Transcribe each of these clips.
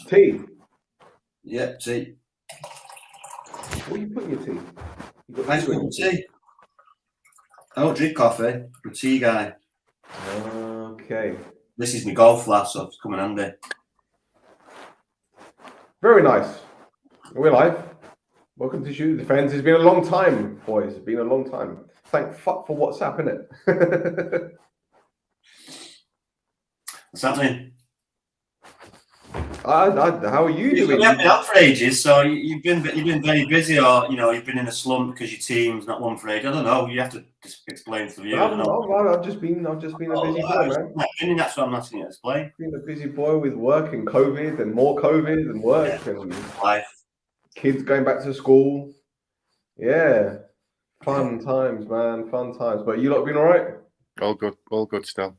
Tea. Yeah, tea. What are you putting in your tea? Nice cup of tea. I don't drink coffee. I'm a tea guy. Okay. This is my golf flask, so it's coming handy. Very nice. We're live. Welcome to Shoot the Fence. It's been a long time, boys. It's been a long time. Thank fuck for WhatsApp, innit? What's happening? How are you doing? You haven't been out for ages, so you've been very busy, or you've been in a slump because your team's not won for ages. I don't know. You have to just explain to the viewers. I've just been a busy boy, man. That's what I'm asking you to explain. Been a busy boy with work and COVID and more COVID and work and life. Kids going back to school. Yeah, fun times, man. Fun times. But you lot been all right? All good, Stel.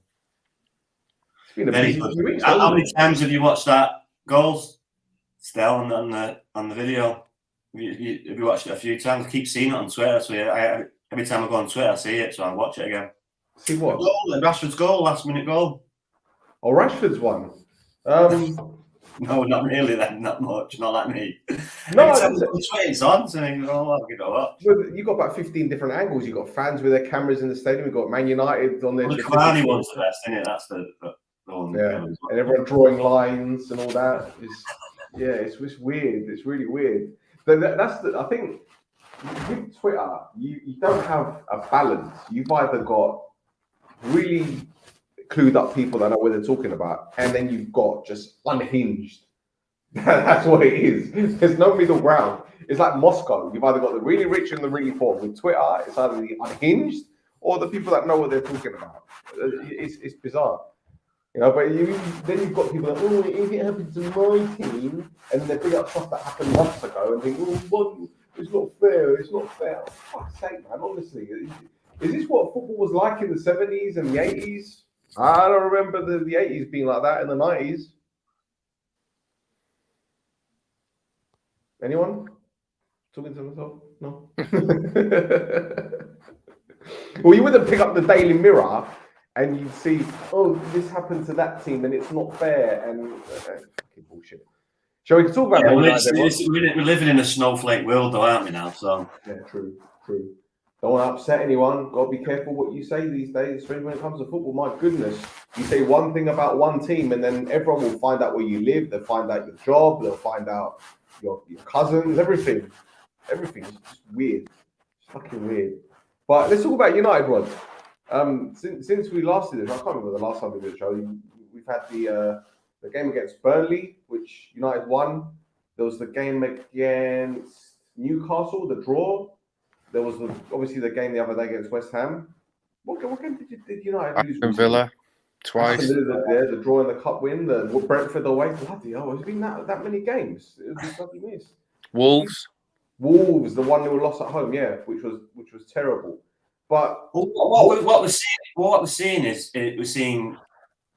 It's been a busy few weeks. How many times have you watched that goals, Stel, on the video? Have you watched it a few times? I keep seeing it on Twitter, so every time I go on Twitter, I see it, so I watch it again. See what? Rashford's goal, last minute goal. Oh, Rashford's one. No, not really. Then not much. Not like me. No, it's on. So I'll give it a watch. You got about 15 different angles. You got fans with their cameras in the stadium. You got Man United on their. The Cavani one's the best, isn't it? That's the one. Yeah, and everyone drawing lines and all that. It's weird. It's really weird. But I think with Twitter, you don't have a balance. You've either got really clued up people that know what they're talking about, and then you've got just unhinged. That's what it is. There's no middle ground. It's like Moscow. You've either got the really rich and the really poor. With Twitter, it's either the unhinged or the people that know what they're talking about. It's bizarre. But then you've got people that, if it happened to my team, and then they bring up stuff that happened months ago and think, it's not fair, it's not fair. Oh, for fuck's sake, man, honestly. Is this what football was like in the 70s and the 80s? I don't remember the 80s being like that in the 90s. Anyone? Talking to myself? No? Well, you wouldn't pick up the Daily Mirror and you'd see, this happened to that team and it's not fair and fucking bullshit. Shall we talk about that? We're living in a snowflake world, though, aren't we now? So yeah, true. Don't want to upset anyone. Got to be careful what you say these days, especially when it comes to football. My goodness, you say one thing about one team, and then everyone will find out where you live. They'll find out your job. They'll find out your cousins. Everything. Everything is just weird. It's fucking weird. But let's talk about United, Rod. Since we last did this, I can't remember the last time we did a show. We've had the game against Burnley, which United won. There was the game against Newcastle, the draw. There was obviously the game the other day against West Ham. What game did United lose? Aston Villa twice. The draw in the cup win, the Brentford away. Bloody hell, it's been that many games. It was bloody miss. Wolves, the 1-0 loss at home, yeah, which was terrible. But what we're seeing is we're seeing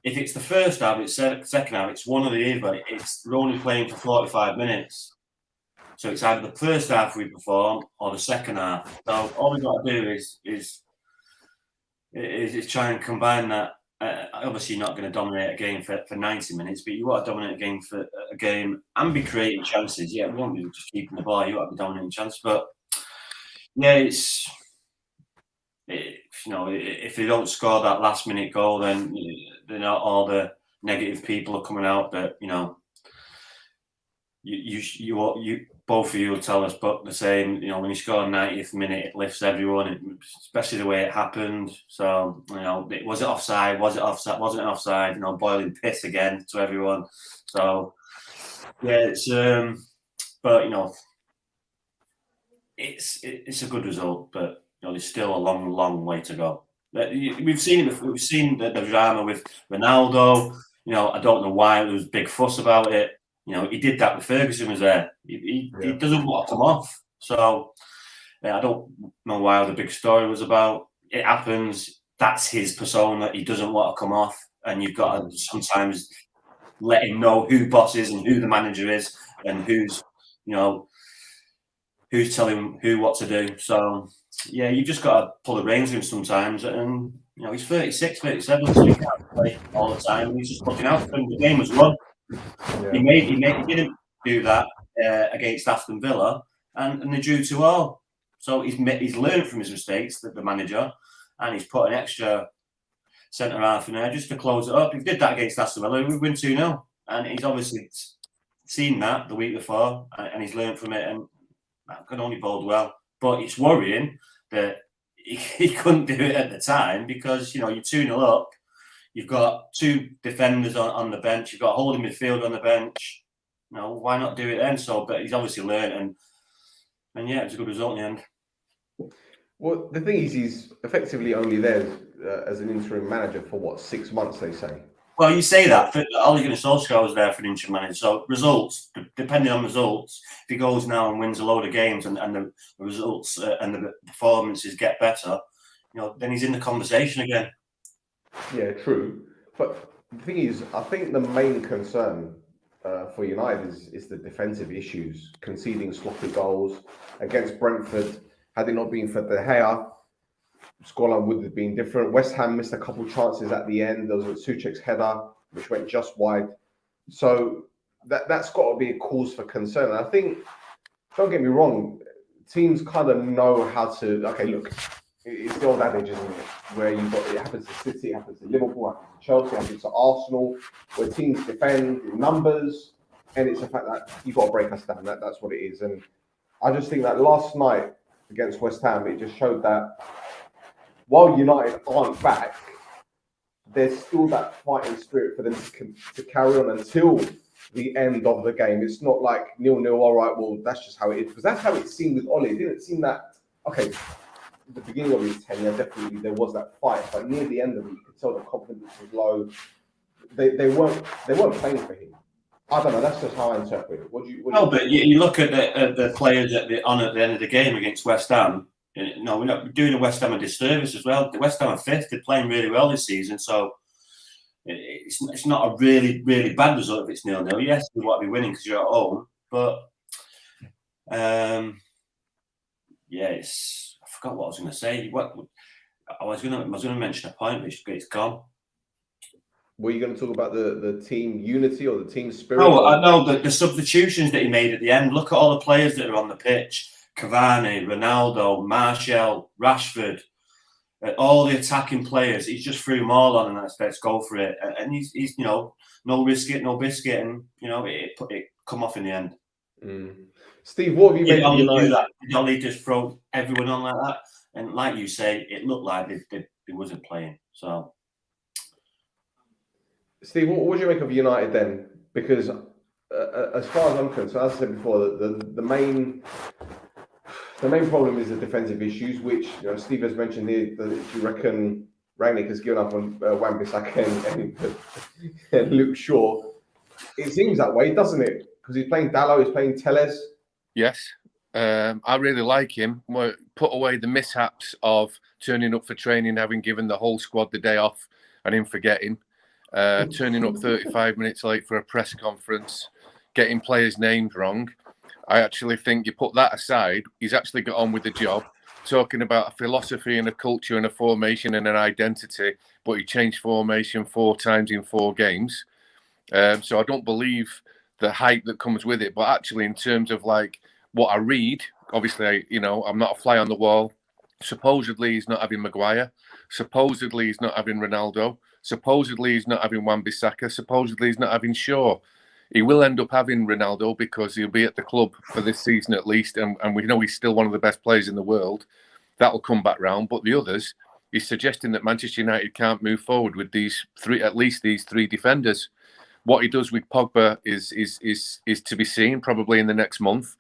if it's the first half, it's second half, it's one or the other. We're only playing for 45 minutes. So it's either the first half we perform or the second half. So all we've got to do is try and combine that. Obviously, you're not going to dominate a game for 90 minutes, but you want to dominate a game and be creating chances. Yeah, we won't be just keeping the ball. You want to be dominating chances, but yeah, if they don't score that last minute goal, then all the negative people are coming out that you both of you will tell us but the same. When you score 90th minute, it lifts everyone, especially the way it happened. So was it offside? Was it offside? Wasn't it offside? Boiling piss again to everyone. So yeah, it's it's a good result, but there's still a long way to go. We've seen it before. We've seen the drama with Ronaldo. I don't know why there was a big fuss about it. He did that with Ferguson was there. He doesn't want to come off. So I don't know why the big story was about. It happens. That's his persona. He doesn't want to come off. And you've got to sometimes let him know who boss is and who the manager is and who's telling him who what to do. So yeah, you've just got to pull the reins of him sometimes. And he's 36, 37, so he can't play all the time. He's just looking out for him. The game was won. He didn't do that against Aston Villa, and they drew 2-2. So he's learned from his mistakes, the manager, and he's put an extra centre half in there just to close it up. If he did that against Aston Villa, we'd win 2-0. And he's obviously seen that the week before, and he's learned from it, and that can only bode well. But it's worrying that he couldn't do it at the time because, you're 2-0 up. You've got 2 defenders on the bench. You've got a holding midfield on the bench. Why not do it then? But he's obviously learned, and yeah, it was a good result in the end. Well, the thing is, he's effectively only there as an interim manager for 6 months, they say. Well, you say that. Ole Gunnar Solskjaer was there for an interim manager. So results, depending on results, if he goes now and wins a load of games and the results and the performances get better, then he's in the conversation again. Yeah, true. But the thing is, I think the main concern for United is the defensive issues, conceding sloppy goals against Brentford. Had it not been for De Gea, scoreline would have been different. West Ham missed a couple chances at the end. There was a Souček's header, which went just wide. So that's got to be a cause for concern. And I think, don't get me wrong, teams kind of know how to. Okay, look, it's the old adage, isn't it? Where it happens to City, it happens to Liverpool, it happens to Chelsea, it happens to Arsenal, where teams defend in numbers, and it's the fact that you've got to break us down. That's what it is. And I just think that last night against West Ham, it just showed that while United aren't back, there's still that fighting spirit for them to carry on until the end of the game. It's not like 0-0, all right, well, that's just how it is. Because that's how it seemed with Ole. It didn't seem that, okay, at the beginning of his tenure, definitely there was that fight. But near the end of it, you could tell the confidence was low. They weren't playing for him. I don't know, that's just how I interpret it. But you look at the players at the end of the game against West Ham. No, we're not doing the West Ham a disservice as well. The West Ham are 5th. They're playing really well this season, so it's not a really, really bad result if it's 0-0. Yes, we want to be winning because you're at home, but I forgot what I was going to say. I was going to mention a point, but it's gone. Were you going to talk about the team unity or the team spirit? No, I know the substitutions that he made at the end. Look at all the players that are on the pitch. Cavani, Ronaldo, Martial, Rashford, all the attacking players. He's just threw them all on and let's go for it. And he's no risk it, no biscuit, and it come off in the end. Steve, what have you made of United? Did Ole just throw everyone on like that? And like you say, it looked like they wasn't playing. So, Steve, what do you make of United then? Because as far as I'm concerned, as I said before, the main problem is the defensive issues, which Steve has mentioned here. That you reckon Rangnick has given up on Wan-Bissaka and Luke Shaw. It seems that way, doesn't it? Because he's playing Dalot, he's playing Telles. Yes, I really like him. Put away the mishaps of turning up for training, having given the whole squad the day off, and him forgetting. Turning up 35 minutes late for a press conference, getting players' names wrong. I actually think you put that aside, he's actually got on with the job, talking about a philosophy and a culture and a formation and an identity, but he changed formation 4 times in 4 games. So I don't believe the hype that comes with it, but actually in terms of like what I read, obviously, I'm not a fly on the wall. Supposedly he's not having Maguire. Supposedly he's not having Ronaldo. Supposedly he's not having Wan-Bissaka. Supposedly he's not having Shaw. He will end up having Ronaldo because he'll be at the club for this season at least, and we know he's still one of the best players in the world. That'll come back round. But the others, he's suggesting that Manchester United can't move forward with these 3 defenders. What he does with Pogba is to be seen probably in the next month.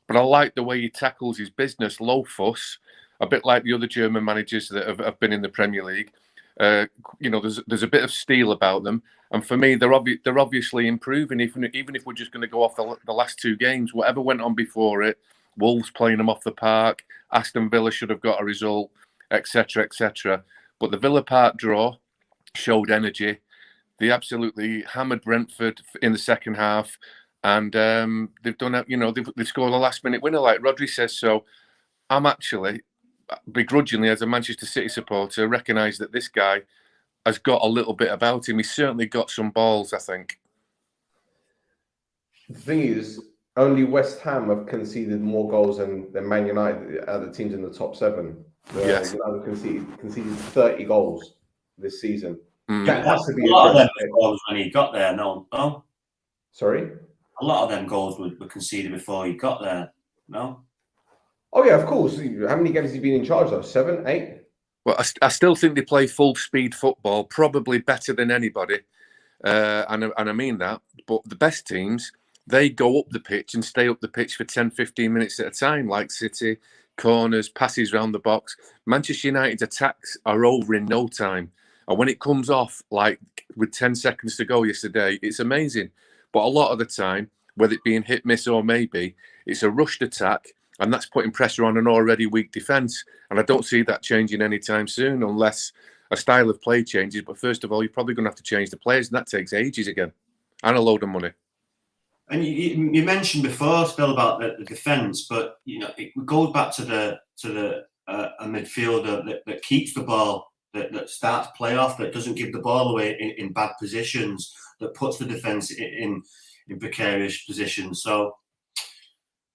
But I like the way he tackles his business, low fuss, a bit like the other German managers that have been in the Premier League. There's a bit of steel about them, and for me, they're obviously improving. Even if we're just going to go off the last 2 games, whatever went on before it, Wolves playing them off the park, Aston Villa should have got a result, etc., etc. But the Villa Park draw showed energy. They absolutely hammered Brentford in the second half, and they've done it. They've scored a last-minute winner, like Rhodri says. So I'm actually, begrudgingly, as a Manchester City supporter, recognise that this guy has got a little bit about him. He's certainly got some balls, I think. The thing is, only West Ham have conceded more goals than Man United, other teams in the top 7. Yes. United conceded 30 goals this season. That has to A be lot of them addressed. goals when he got there. No. Sorry? A lot of them goals were conceded before he got there. No. Oh, yeah, of course. How many games has he been in charge, though? 7, 8? Well, I still think they play full speed football, probably better than anybody. And I mean that. But the best teams, they go up the pitch and stay up the pitch for 10, 15 minutes at a time, like City, corners, passes round the box. Manchester United's attacks are over in no time. And when it comes off, like with 10 seconds to go yesterday, it's amazing. But a lot of the time, whether it being hit, miss, or maybe, it's a rushed attack, and that's putting pressure on an already weak defence. And I don't see that changing anytime soon unless a style of play changes. But first of all, you're probably going to have to change the players, and that takes ages again and a load of money. And you mentioned before, Stel, about the defence, but it goes back to a midfielder that keeps the ball, that starts play off, that doesn't give the ball away in bad positions, that puts the defence in precarious positions. So,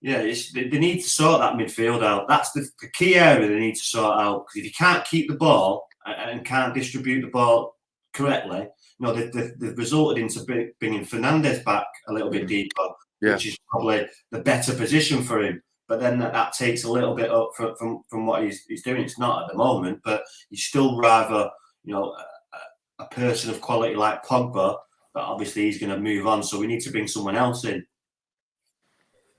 yeah, they need to sort that midfield out. That's the key area they need to sort out. Because if you can't keep the ball and can't distribute the ball correctly, they've resulted into bringing Fernandez back a little bit deeper, which is probably the better position for him. But then that takes a little bit up from what he's doing. It's not at the moment, but he's still rather, a person of quality like Pogba. But obviously he's going to move on, so we need to bring someone else in.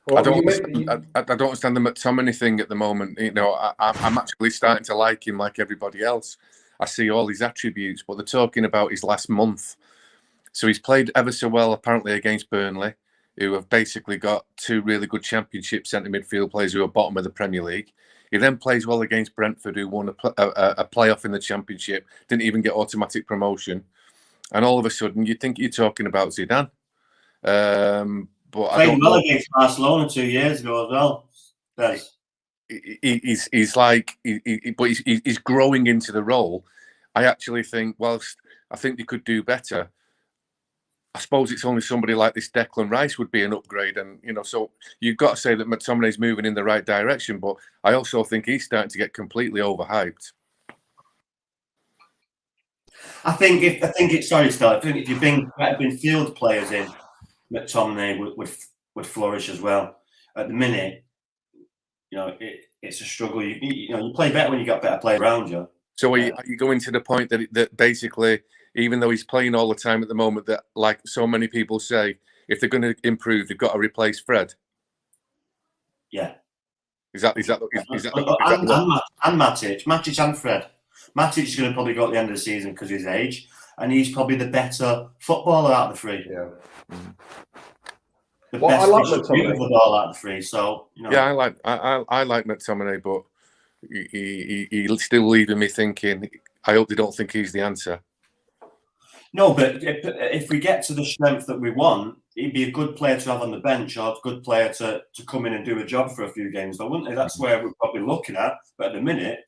Well, I don't understand the McTominay thing at the moment. I'm actually starting to like him like everybody else. I see all his attributes, but they're talking about his last month. So he's played ever so well, apparently, against Burnley, who have basically got 2 really good Championship centre midfield players who are bottom of the Premier League. He then plays well against Brentford, who won a playoff in the Championship, didn't even get automatic promotion. And all of a sudden, you think you're talking about Zidane. But I don't know. Against Barcelona 2 years ago as well. He's growing into the role. I actually think, whilst I think they could do better, I suppose it's only somebody like this Declan Rice would be an upgrade. And, so you've got to say that McTominay's moving in the right direction, but I also think he's starting to get completely overhyped. I think if you bring midfield players in, McTominay would flourish as well. At the minute, it's a struggle. You play better when you got better players around you. So are you going to the point that basically, even though he's playing all the time at the moment, that like so many people say, if they're going to improve, they've got to replace Fred? Yeah. Is that and Matic and Fred. Matic is going to probably go at the end of the season because of his age, and he's probably the better footballer out of the 3. Yeah. I like McTominay. The ball out of the 3. So yeah, I like McTominay, but he's still leaving me thinking. I hope they don't think he's the answer. No, but if we get to the strength that we want, he'd be a good player to have on the bench, or a good player to come in and do a job for a few games, though, wouldn't he? That's where we're probably looking at. But at the minute,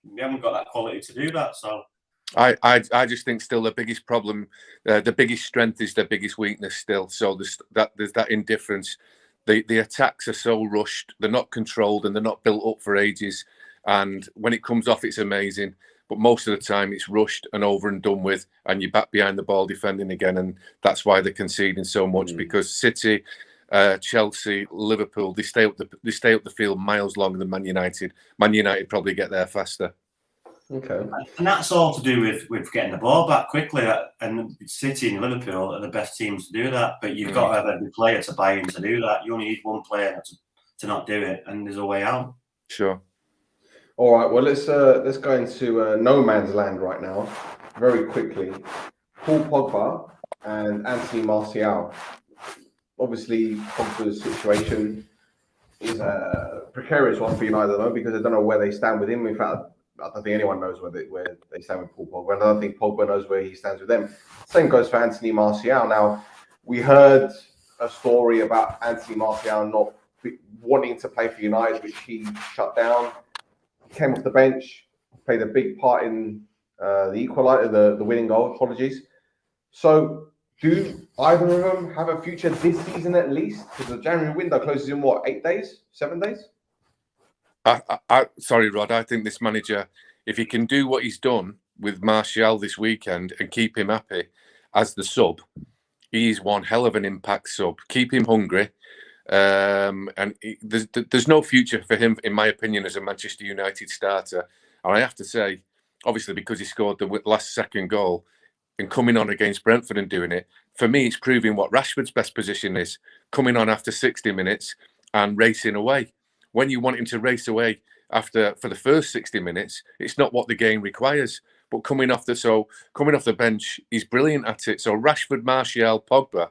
we haven't got that quality to do that. So I just think still the biggest problem, the biggest strength is their biggest weakness still. So there's that indifference. The attacks are so rushed, they're not controlled, and they're not built up for ages. And when it comes off, it's amazing. But most of the time, it's rushed and over and done with, and you're back behind the ball defending again. And that's why they're conceding so much, because City, Chelsea, Liverpool, they stay up the field miles longer than Man United. Man United probably get there faster. Okay. And that's all to do with getting the ball back quickly. And City and Liverpool are the best teams to do that. But you've got to have every player to buy in to do that. You only need one player to not do it, and there's a way out. Sure. All right. Well, let's go into no man's land right now, very quickly. Paul Pogba and Anthony Martial. Obviously, Pogba's situation is a precarious one for United, though, because I don't know where they stand with him. In fact, I don't think anyone knows where they stand with Paul Pogba. I don't think Pogba knows where he stands with them. Same goes for Anthony Martial. Now, we heard a story about Anthony Martial not wanting to play for United, which he shut down. He came off the bench, played a big part in the equaliser, the winning goal. Apologies. So, do either of them have a future this season at least? Because the January window closes in what, 8 days, 7 days? Sorry, Rod. I think this manager, if he can do what he's done with Martial this weekend and keep him happy as the sub, he's one hell of an impact sub. Keep him hungry. There's no future for him, in my opinion, as a Manchester United starter. And I have to say, obviously, because he scored the last second goal and coming on against Brentford and doing it, for me, it's proving what Rashford's best position is, coming on after 60 minutes and racing away. When you want him to race away for the first 60 minutes, it's not what the game requires. But coming off the bench, he's brilliant at it. So Rashford, Martial, Pogba,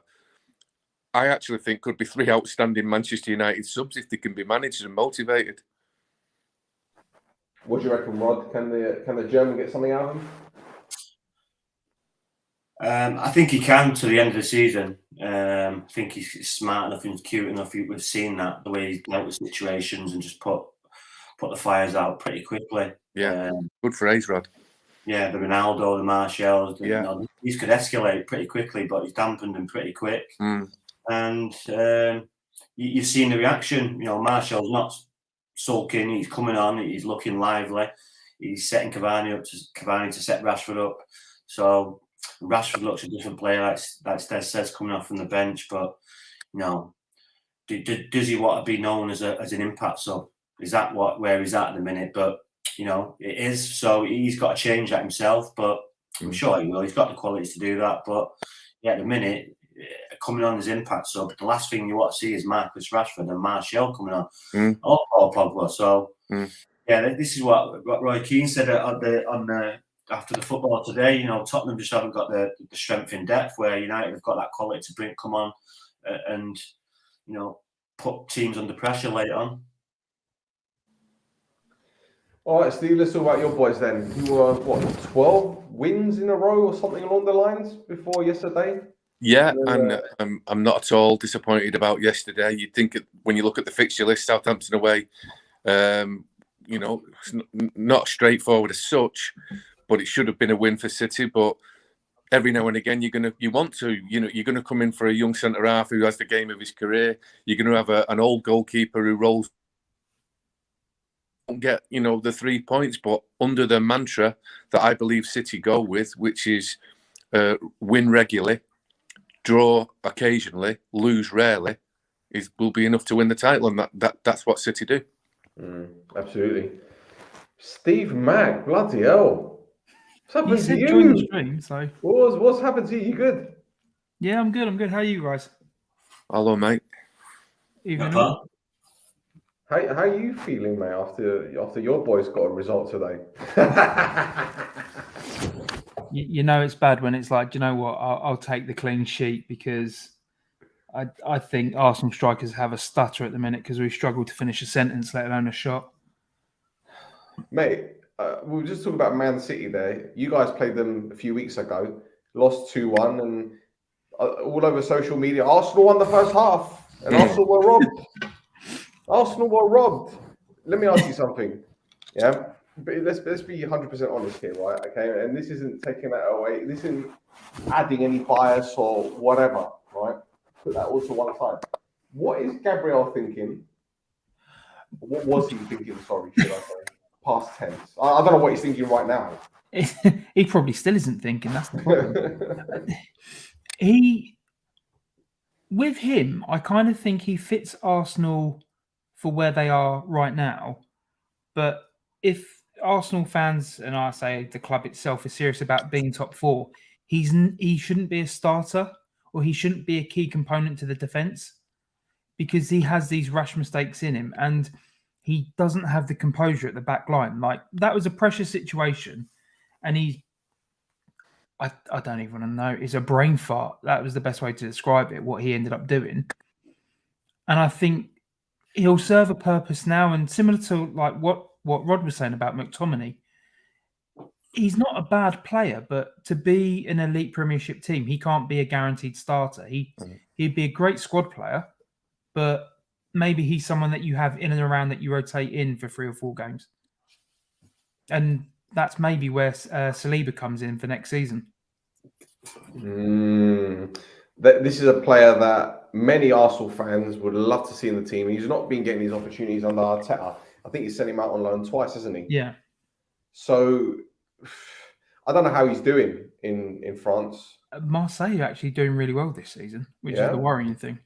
I actually think could be 3 outstanding Manchester United subs if they can be managed and motivated. What do you reckon, Rod? Can the German get something out of him? I think he can to the end of the season. I think he's smart enough and cute enough. We've seen that, the way he's dealt with situations and just put the fires out pretty quickly. Yeah, good phrase, Rod. Yeah, the Ronaldo, the Martials, Yeah. You know, these could escalate pretty quickly, but he's dampened them pretty quick. And you've seen the reaction. You know, Martial's not sulking. He's coming on. He's looking lively. He's setting Cavani to set Rashford up. So Rashford looks a different player, like Stel says, coming off from the bench. But you know, does he want to be known as an impact sub? Is that where he's at the minute? But you know, it is. So he's got to change that himself. But I'm sure he will. He's got the qualities to do that. But yeah, at the minute, coming on as impact sub, the last thing you want to see is Marcus Rashford and Martial coming on, or Paul Pogba. So yeah, this is what Roy Keane said after the football today. You know, Tottenham just haven't got the strength in depth where United have got that quality to come on and you know, put teams under pressure late on. All right, Steve, let's talk about your boys then. You were, 12 wins in a row or something along the lines before yesterday? Yeah, and I'm not at all disappointed about yesterday. You'd think when you look at the fixture list, Southampton away, you know, it's not straightforward as such, but it should have been a win for City. But every now and again, you're gonna come in for a young centre half who has the game of his career. You're gonna have an old goalkeeper who rolls. Don't get the 3 points, but under the mantra that I believe City go with, which is win regularly, draw occasionally, lose rarely, will be enough to win the title, and that's what City do. Absolutely. Steve Mack, bloody hell. What's happened to you? Join the stream, so. What's happened to you? You good? Yeah, I'm good. How are you guys? Hello, mate. Evening. How are you feeling, mate, after your boys got a result today? You know it's bad when it's like, do you know what? I'll take the clean sheet because I think Arsenal strikers have a stutter at the minute because we struggle to finish a sentence, let alone a shot. Mate, we were just talking about Man City there. You guys played them a few weeks ago, lost 2-1, and all over social media, Arsenal won the first half, and Arsenal were robbed. Arsenal were robbed. Let me ask you something. Yeah, but let's be 100% honest here, right? Okay, and this isn't taking that away. This isn't adding any bias or whatever, right? Put that all to one side. What is Gabriel thinking? What was he thinking? Sorry, should I say? Past tense. I don't know what he's thinking right now. He probably still isn't thinking. That's the problem. With him, I kind of think he fits Arsenal for where they are right now. But if Arsenal fans, and I say the club itself, is serious about being top 4, he shouldn't be a starter, or he shouldn't be a key component to the defence, because he has these rash mistakes in him and he doesn't have the composure at the back line. Like, that was a pressure situation, and I don't even know, it's a brain fart. That was the best way to describe it, what he ended up doing. And I think he'll serve a purpose now, and similar to like what Rod was saying about McTominay, he's not a bad player, but to be an elite Premiership team, he can't be a guaranteed starter. He'd be a great squad player, but maybe he's someone that you have in and around that you rotate in for 3 or 4 games. And that's maybe where Saliba comes in for next season. that this is a player that many Arsenal fans would love to see in the team. He's not been getting these opportunities under Arteta. I think he's sent him out on loan twice, hasn't he? Yeah. So I don't know how he's doing in France. Marseille are actually doing really well this season, which Yeah. is the worrying thing.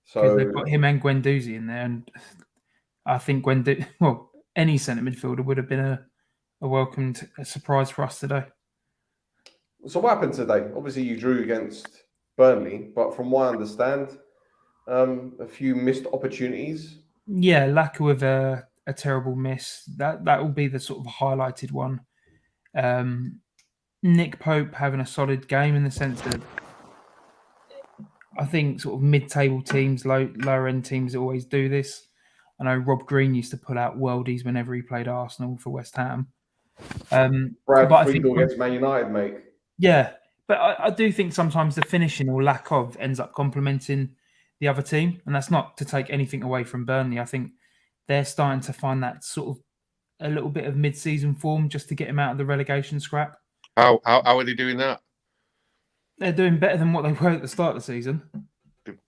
Because So they've got him and Guendouzi in there, and I think any centre midfielder would have been a welcomed surprise for us today. So what happened today? Obviously, you drew against Burnley, but from what I understand, a few missed opportunities. Yeah, Laka with a terrible miss. That will be the sort of highlighted one. Nick Pope having a solid game in the sense that I think sort of mid-table teams, lower-end teams always do this. I know Rob Green used to pull out worldies whenever he played Arsenal for West Ham. Brad but I Friedel think against Man United, mate. Yeah, but I do think sometimes the finishing or lack of ends up complementing the other team, and that's not to take anything away from Burnley. I think they're starting to find that sort of a little bit of mid-season form just to get him out of the relegation scrap. How are they doing that? They're doing better than what they were at the start of the season. They've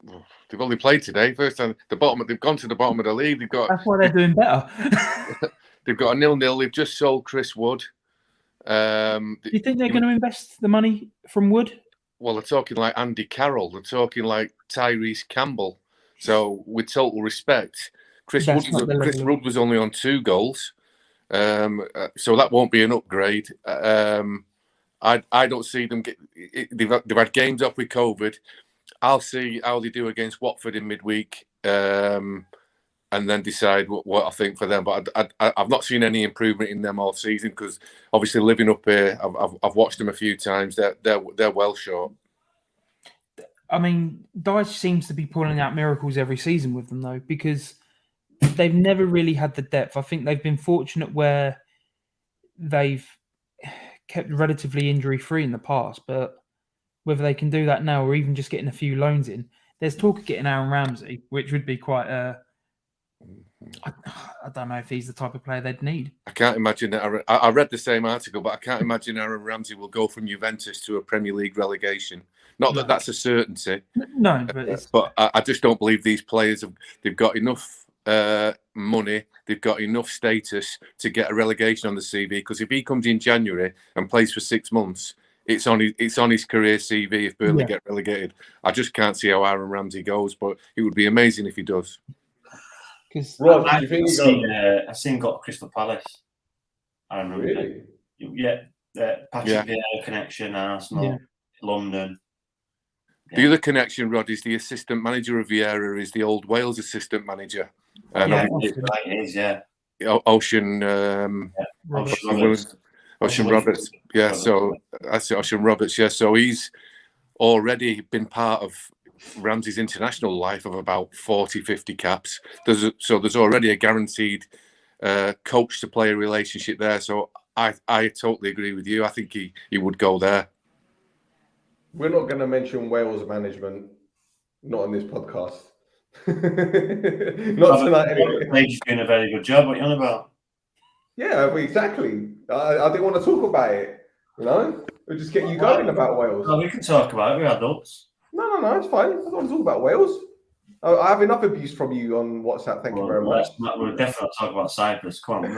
only played today. First time they've gone to the bottom of the league. That's why they're doing better. They've got a 0-0. They've just sold Chris Wood. Do you think they're going to invest the money from Wood? Well, they're talking like Andy Carroll. They're talking like Tyrese Campbell. So, with total respect, Chris Wood was only on 2 goals. So that won't be an upgrade. I don't see them get. They've had games off with COVID. I'll see how they do against Watford in midweek, and then decide what I think for them. But I've not seen any improvement in them all season because obviously living up here, I've watched them a few times. They're well short. I mean, Dyche seems to be pulling out miracles every season with them though, because they've never really had the depth. I think they've been fortunate where they've kept relatively injury-free in the past, but whether they can do that now or even just getting a few loans in, there's talk of getting Aaron Ramsey, which would be quite I don't know if he's the type of player they'd need. I can't imagine that. I read the same article, but I can't imagine Aaron Ramsey will go from Juventus to a Premier League relegation. Not that that's a certainty. No, but I just don't believe these players they've got enough money, they've got enough status to get a relegation on the CV. Because if he comes in January and plays for 6 months, it's on his career CV if Burnley get relegated. I just can't see how Aaron Ramsey goes, but it would be amazing if he does. Rob, I've seen got Crystal Palace. I remember. Really? Patrick Vieira connection, Arsenal, London. The other connection, Rod, is the assistant manager of Vieira is the old Wales assistant manager. Ocean Roberts. Yeah, so that's Ocean Roberts. Yeah, so he's already been part of Ramsey's international life of about 40-50 caps. There's already a guaranteed coach to player relationship there. So I totally agree with you. I think he would go there. We're not going to mention Wales management, not on this podcast. Not tonight anyway. They've doing a very good job. What are you on about? Yeah, exactly. I didn't want to talk about it. We'll just get you going about Wales. No, we can talk about it. We're adults. No, it's fine. I don't want to talk about Wales. I have enough abuse from you on WhatsApp. Thank you very much. We'll definitely talk about Cyprus. Come on.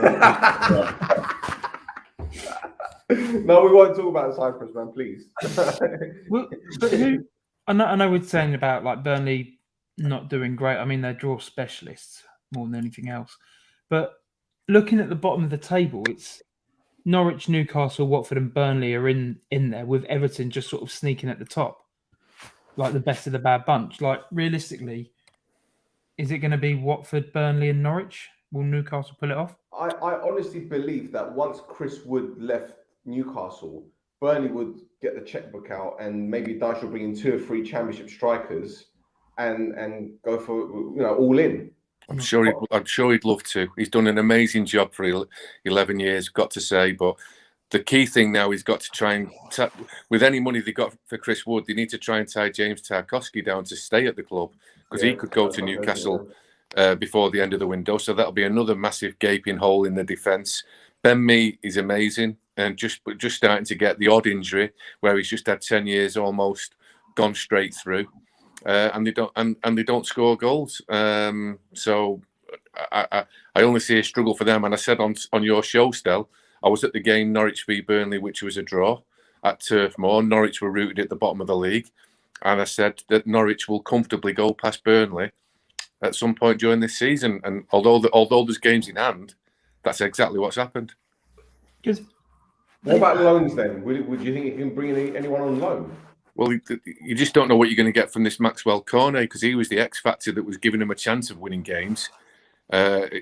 No, we won't talk about Cyprus, man. Please. I know we're saying about like Burnley not doing great. I mean, they're draw specialists more than anything else. But looking at the bottom of the table, it's Norwich, Newcastle, Watford, and Burnley are in there with Everton just sort of sneaking at the top, like the best of the bad bunch. Like realistically, is it going to be Watford, Burnley, and Norwich? Will Newcastle pull it off? I honestly believe that once Chris Wood left Newcastle, Burnley would get the checkbook out and maybe Dyche will bring in 2 or 3 championship strikers and go for all in. I'm sure he'd love to. He's done an amazing job for 11 years, got to say. But the key thing now he's got to try and with any money they got for Chris Wood, they need to try and tie James Tarkowski down to stay at the club because he could go to Newcastle before the end of the window. So that'll be another massive gaping hole in the defence. Ben Mee is amazing and just starting to get the odd injury where he's just had 10 years almost gone straight through, and they don't score goals. So I only see a struggle for them. And I said on your show, Stel, I was at the game Norwich v Burnley, which was a draw at Turf Moor. Norwich were rooted at the bottom of the league, and I said that Norwich will comfortably go past Burnley at some point during this season. And although there's games in hand, that's exactly what's happened. What about loans then? Would you think you can bring anyone on loan? Well, you just don't know what you're going to get from this Maxwell Cornet, because he was the X factor that was giving him a chance of winning games.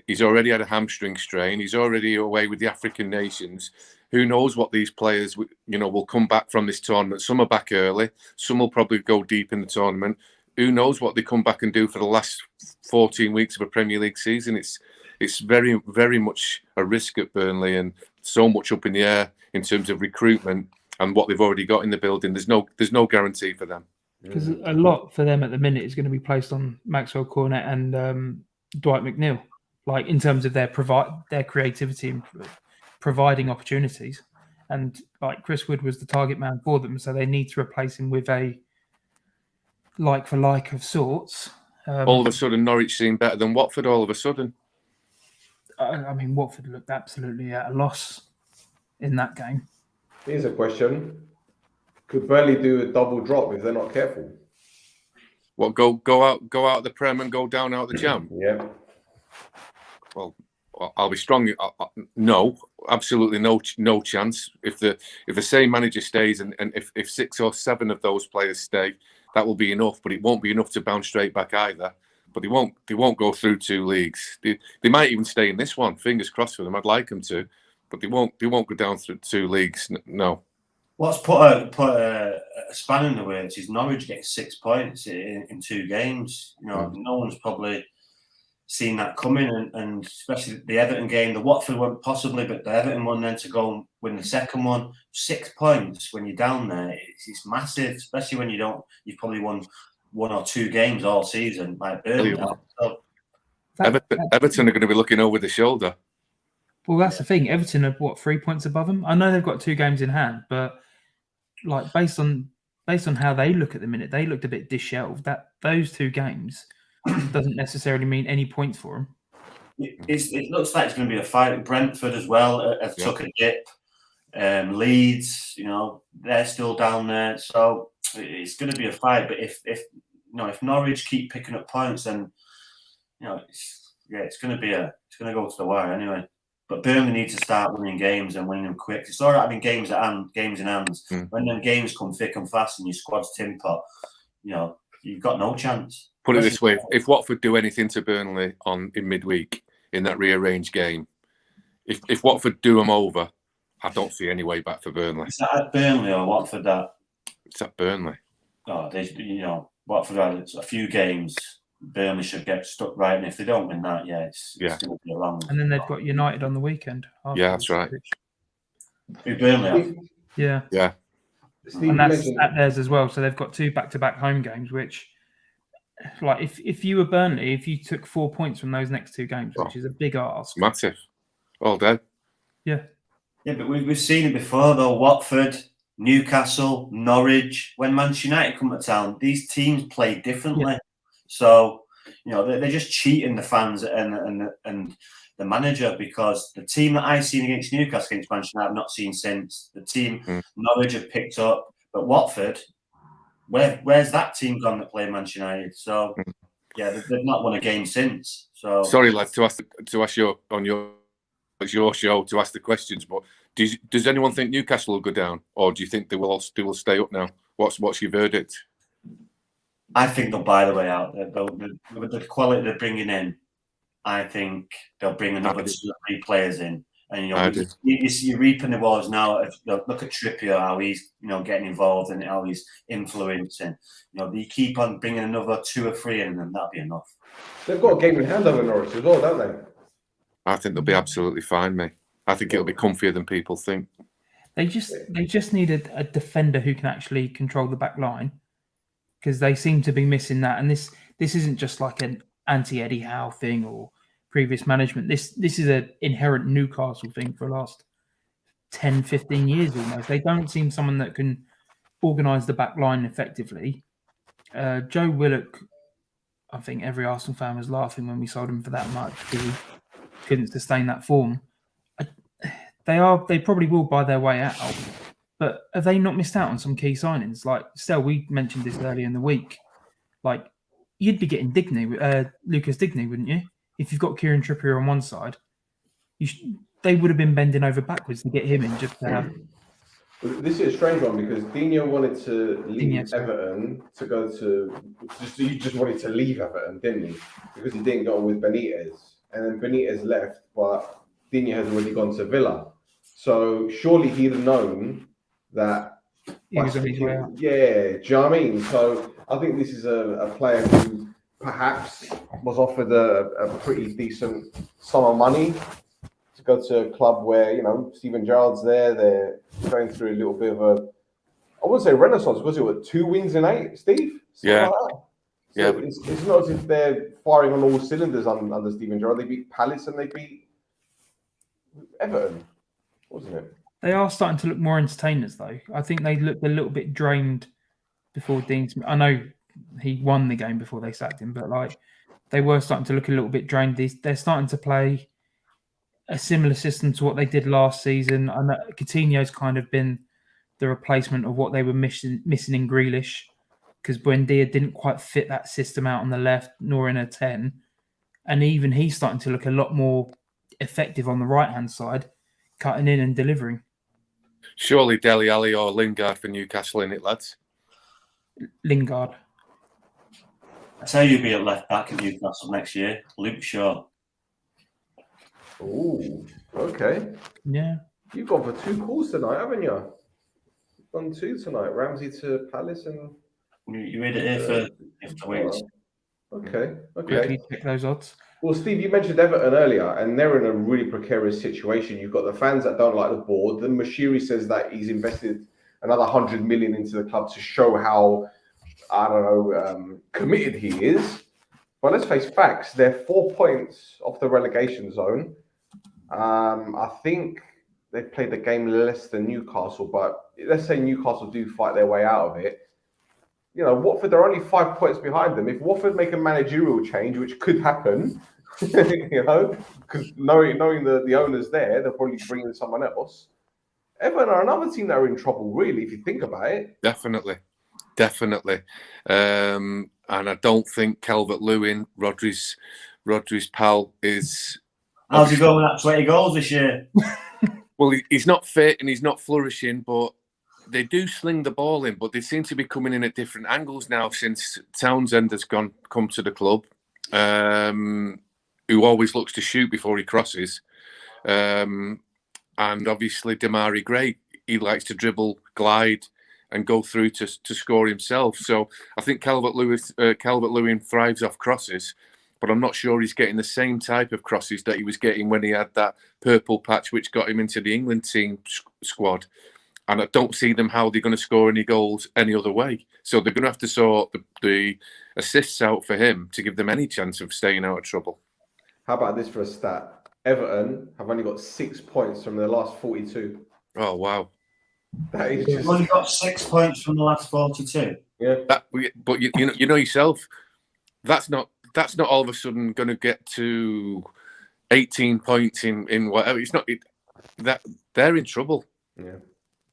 He's already had a hamstring strain. He's already away with the African nations. Who knows what these players, will come back from this tournament? Some are back early. Some will probably go deep in the tournament. Who knows what they come back and do for the last 14 weeks of a Premier League season? It's very, very much a risk at Burnley, and so much up in the air in terms of recruitment and what they've already got in the building. There's no guarantee for them. Because a lot for them at the minute is going to be placed on Maxwell Cornet and Dwight McNeil, like in terms of their creativity and providing opportunities. And like Chris Wood was the target man for them, so they need to replace him with a like for like of sorts. All of a sudden, Norwich seem better than Watford. All of a sudden, I mean, Watford looked absolutely at a loss in that game. Here's a question: could Burnley do a double drop if they're not careful? What, go out the Prem and go down out the Jam? Yeah. Well, I'll be strong. No, absolutely no chance. If the same manager stays and if 6 or 7 of those players stay, that will be enough. But it won't be enough to bounce straight back either. But they won't go through 2 leagues. They might even stay in this one. Fingers crossed for them. I'd like them to, but they won't go down through 2 leagues. No. What's put a span in the works is Norwich getting 6 points in 2 games. No one's probably seen that coming, and especially the Everton game, the Watford one possibly, but the Everton one then to go and win the second one, 6 points when you're down there, it's massive, especially when you've probably won 1 or 2 games all season, like Burnley. So, Everton are going to be looking over the shoulder. Well, that's the thing. Everton are 3 points above them. I know they've got 2 games in hand, but like based on how they look at the minute, they looked a bit disheveled. That those 2 games doesn't necessarily mean any points for them. It looks like it's going to be a fight. Brentford as well have took a dip. Leeds, they're still down there, so it's going to be a fight. But if Norwich keep picking up points, then it's going to go to the wire anyway. But Burnley need to start winning games and winning them quick. It's all right having games in hands. When them games come thick and fast and your squad's tin pot, you've got no chance. Put it this way: if Watford do anything to Burnley in midweek in that rearranged game, if Watford do them over, I don't see any way back for Burnley. Is that at Burnley or Watford? It's at Burnley. Oh, Watford had a few games. Burnley should get stuck right, and if they don't win that, it's going to be a long. And then they've got United on the weekend. Yeah, that's right. Who Burnley? Yeah. Steve, and that's at theirs as well. So they've got 2 back-to-back home games, which, like, if you were Burnley, if you took 4 points from those next 2 games, which is a big ask. Massive. All day. Yeah. Yeah, but we've seen it before, though. Watford, Newcastle, Norwich. When Manchester United come to town, these teams play differently. Yeah. So, they're just cheating the fans and the manager, because the team that I've seen against Newcastle, against Manchester United, I've not seen since. The team Norwich have picked up. But Watford, where's that team gone that play Manchester United? So, they've not won a game since. So sorry, lads, to ask you on your show to ask the questions, but does anyone think Newcastle will go down, or do you think they will stay up now? What's your verdict? I think they'll buy the way out. With the quality they're bringing in, I think they'll bring another 2 or 3 players in. And you're reaping the rewards now. Look at Trippier, how he's getting involved and how he's influencing. You keep on bringing another 2 or 3 in, and that'll be enough. They've got a game in hand over Norwich as well, don't they? I think they'll be absolutely fine, mate. I think it'll be comfier than people think. They just need a defender who can actually control the back line, because they seem to be missing that. And this isn't just like an anti-Eddie Howe thing or previous management. This is an inherent Newcastle thing for the last 10, 15 years almost. They don't seem someone that can organise the back line effectively. Joe Willock, I think every Arsenal fan was laughing when we sold him for that much because he couldn't sustain that form. They probably will buy their way out, but have they not missed out on some key signings? Like Stel, we mentioned this earlier in the week. Like you'd be getting Lucas Digne, wouldn't you? If you've got Kieran Trippier on one side, they would have been bending over backwards to get him in just to have. This is a strange one because Digne wanted to leave Digne, sorry. Everton to go to. He just wanted to leave Everton, didn't he? Because he didn't go with Benitez, and then Benitez left, but Digne has already gone to Villa. So surely he'd have known that. He was on his way out. Yeah, do you know what I mean? So I think this is a player who perhaps was offered a pretty decent sum of money to go to a club where, Steven Gerrard's there. They're going through a little bit of I wouldn't say renaissance, was it 2 wins in 8, Steve? Yeah. So it's not as if they're firing on all cylinders under Steven Gerrard. They beat Palace and they beat Everton, wasn't it? They are starting to look more entertainers, though. I think they looked a little bit drained before Dean Smith. I know he won the game before they sacked him, but they were starting to look a little bit drained. They're starting to play a similar system to what they did last season. I know Coutinho's kind of been the replacement of what they were missing in Grealish, because Buendia didn't quite fit that system out on the left, nor in a 10. And even he's starting to look a lot more effective on the right-hand side, cutting in and delivering. Surely Dele Alli or Lingard for Newcastle in it, lads. Lingard. I tell you, be at left back at Newcastle next year. Luke Shaw. Oh, okay. Yeah. You've gone for 2 calls tonight, haven't you? You've gone 2 tonight. Ramsey to Palace and. You made it here for wins. Okay. Quickly check those odds. Well, Steve, you mentioned Everton earlier, and they're in a really precarious situation. You've got the fans that don't like the board. Then Mashiri says that he's invested another 100 million into the club to show how, committed he is. But let's face facts. They're 4 points off the relegation zone. I think they've played the game less than Newcastle, but let's say Newcastle do fight their way out of it. Watford are only 5 points behind them. If Watford make a managerial change, which could happen, because knowing the owners there, they'll probably bring in someone else. Everton are another team that are in trouble, really, if you think about it. Definitely. And I don't think Calvert-Lewin, Rodri's pal, is. How's he going at 20 goals this year? Well, he's not fit and he's not flourishing, but they do sling the ball in. But they seem to be coming in at different angles now since Townsend has come to the club, who always looks to shoot before he crosses. And obviously, Damari Gray, he likes to dribble, glide, and go through to score himself. So I think Calvert-Lewin thrives off crosses, but I'm not sure he's getting the same type of crosses that he was getting when he had that purple patch, which got him into the England team squad. And I don't see them how they're going to score any goals any other way. So they're going to have to sort the assists out for him to give them any chance of staying out of trouble. How about this for a stat? Everton have only got 6 points from their last 42. Oh, wow. That is just... You've only got 6 points from the last 42. Yeah. But you know yourself, that's not all of a sudden going to get to 18 points in whatever. It's not that they're in trouble. Yeah.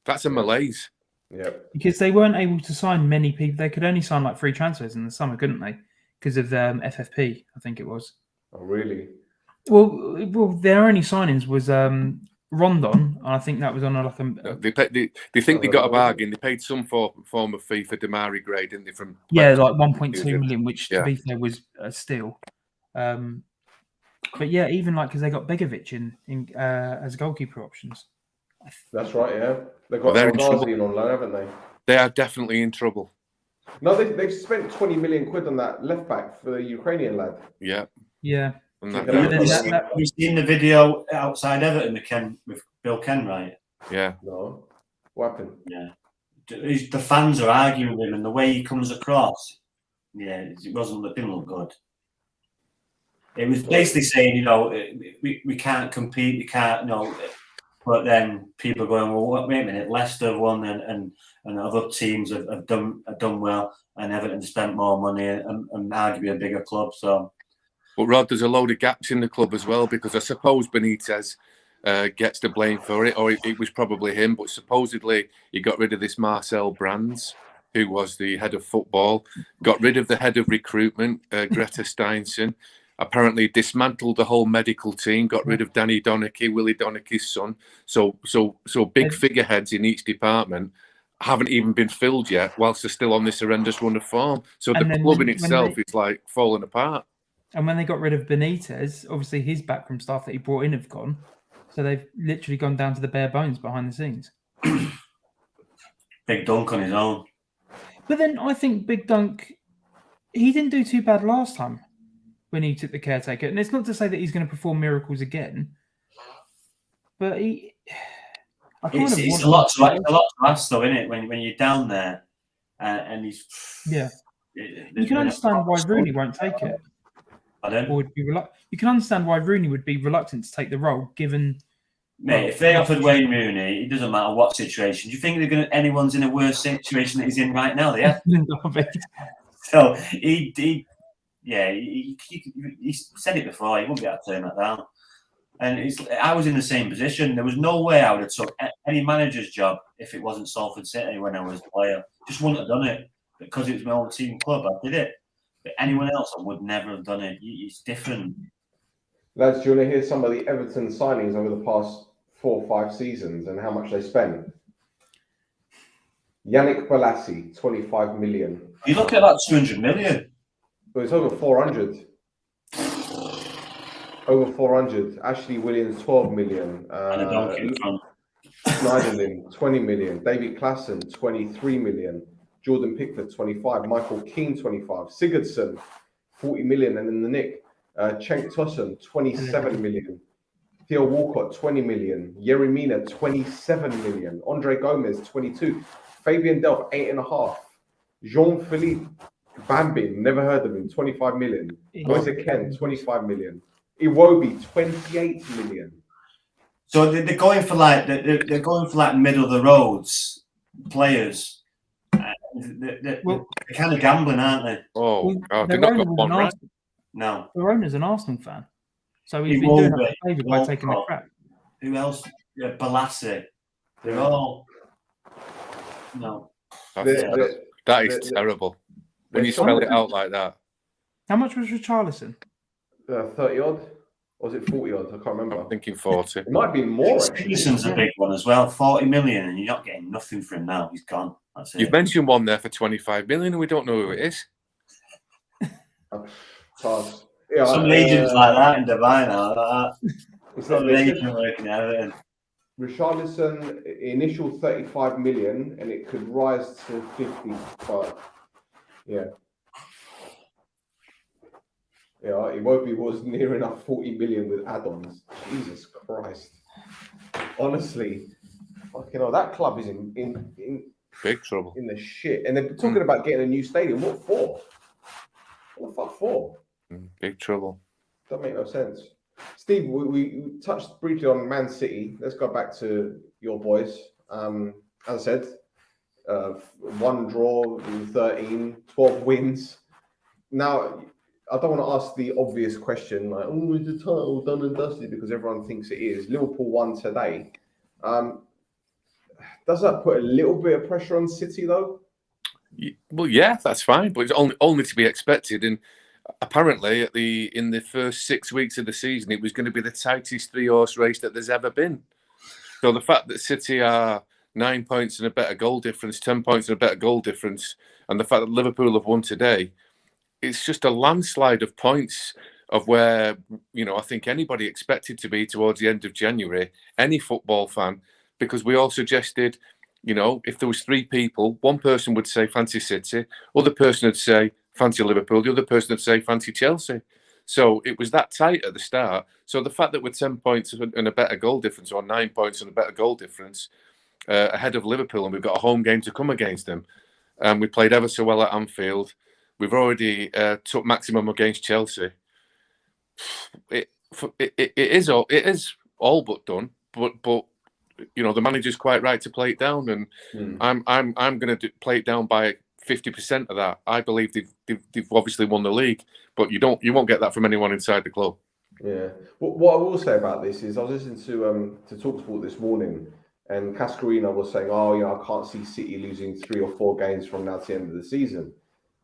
That's a malaise. Yeah. Because they weren't able to sign many people. They could only sign like 3 transfers in the summer, couldn't they? Because of FFP, I think it was. Oh, really? Well, their only signings was Rondon. I think that was on They think they got a bargain. They paid some form of fee for Damari Gray, didn't they? From like 1.2 million, which to be fair was a steal. But yeah, even because they got Begovic in as goalkeeper options. That's right. Yeah, they've got Rhodri on loan, haven't they? They are definitely in trouble. No, they've spent 20 million quid on that left back for the Ukrainian lad. Yeah. Yeah. Have you seen the video outside Everton with Bill Kenwright? Yeah. No. What happened? Yeah. The fans are arguing with him, and the way he comes across, it didn't look good. It was basically saying, we can't compete, we can't, But then people are going, well, wait a minute, Leicester have won and other teams have done well, and Everton spent more money and arguably a bigger club. So, but Rod, there's a load of gaps in the club as well, because I suppose Benitez gets the blame for it, or it was probably him, but supposedly he got rid of this Marcel Brands, who was the head of football, got rid of the head of recruitment, Greta Steinson, apparently dismantled the whole medical team, got rid of Danny Donachie, Willie Donachie's son. So big figureheads in each department haven't even been filled yet, whilst they're still on this horrendous run of form. So the club in itself is like falling apart. And when they got rid of Benitez, obviously his backroom staff that he brought in have gone. So they've literally gone down to the bare bones behind the scenes. Big Dunk on his own. But then I think Big Dunk, he didn't do too bad last time when he took the caretaker. And it's not to say that he's going to perform miracles again, but it's a lot to ask, though, isn't it? When you're down there and he's you can understand why Rooney won't take it. Or would be you can understand why Rooney would be reluctant to take the role, given. Mate, if they offered Wayne Rooney, it doesn't matter what situation. Do you think anyone's in a worse situation than he's in right now? They have. So he said it before. He wouldn't be able to turn that down. And I was in the same position. There was no way I would have took any manager's job if it wasn't Salford City when I was a player. Just wouldn't have done it because it was my own team club. I did it. But anyone else, I would never have done it. It's different. Lads, do you want to hear some of the Everton signings over the past 4 or 5 seasons and how much they spent? Yannick Bolasie, 25 million. You look at that 200 million. But it's over 400. Over 400. Ashley Williams, 12 million. And a donkey in front. Schneiderlin, 20 million. David Klassen, 23 million. Jordan Pickford, 25. Michael Keane, 25. Sigurdsson, 40 million. And in the nick, Cenk Tosun, 27 million. Theo Walcott, 20 million. Yerry Mina, 27 million. Andre Gomez, 22. Fabian Delph, 8.5. Jean-Philippe Bambin, never heard of him, 25 million. Moise Ken, 25 million. Iwobi, 28 million. So they're going for like middle of the roads players. They're kind of gambling, aren't they? Oh, they're not got one right. No, their owner's an Arsenal fan, so he's been doing us a favour by taking the crap. Who else? Balassi. They're all no. That is terrible. When you spell it out like that. How much was Richarlison? 30 odd. Or was it 40 odd? I can't remember. I'm thinking 40. It might be more. Sigurdsson's a big one as well. 40 million, and you're not getting nothing for him now. He's gone. That's it. You've mentioned one there for 25 million, and we don't know who it is. Yeah, some agents like that in Dubai now. Some agent working at Everton. Richarlison, initial 35 million, and it could rise to 50. But yeah. Yeah, it won't be was near enough 40 million with add-ons. Jesus Christ. Honestly, fucking hell, that club is in big trouble. In the shit. And they're talking about getting a new stadium. What for? What the fuck for? Big trouble. Doesn't make no sense. Steve, we touched briefly on Man City. Let's go back to your boys. As I said, 1 draw in 13, 12 wins. Now, I don't want to ask the obvious question, like, oh, is the title done and dusted? Because everyone thinks it is. Liverpool won today. Does that put a little bit of pressure on City, though? Well, yeah, that's fine, but it's only to be expected. And apparently, in the first 6 weeks of the season, it was going to be the tightest 3-horse race that there's ever been. So the fact that City are 9 points and a better goal difference, 10 points and a better goal difference, and the fact that Liverpool have won today, it's just a landslide of points of where, I think anybody expected to be towards the end of January, any football fan, because we all suggested, if there was 3 people, one person would say fancy City, other person would say fancy Liverpool, the other person would say fancy Chelsea. So it was that tight at the start. So the fact that we're 10 points and a better goal difference, or 9 points and a better goal difference ahead of Liverpool, and we've got a home game to come against them, and we played ever so well at Anfield. We've already took maximum against Chelsea. It is all but done. But the manager's quite right to play it down, and I'm going to play it down by 50% of that. I believe they've obviously won the league, but you won't get that from anyone inside the club. Yeah. What I will say about this is I was listening to TalkSport this morning, and Cascarino was saying, I can't see City losing 3 or 4 games from now to the end of the season.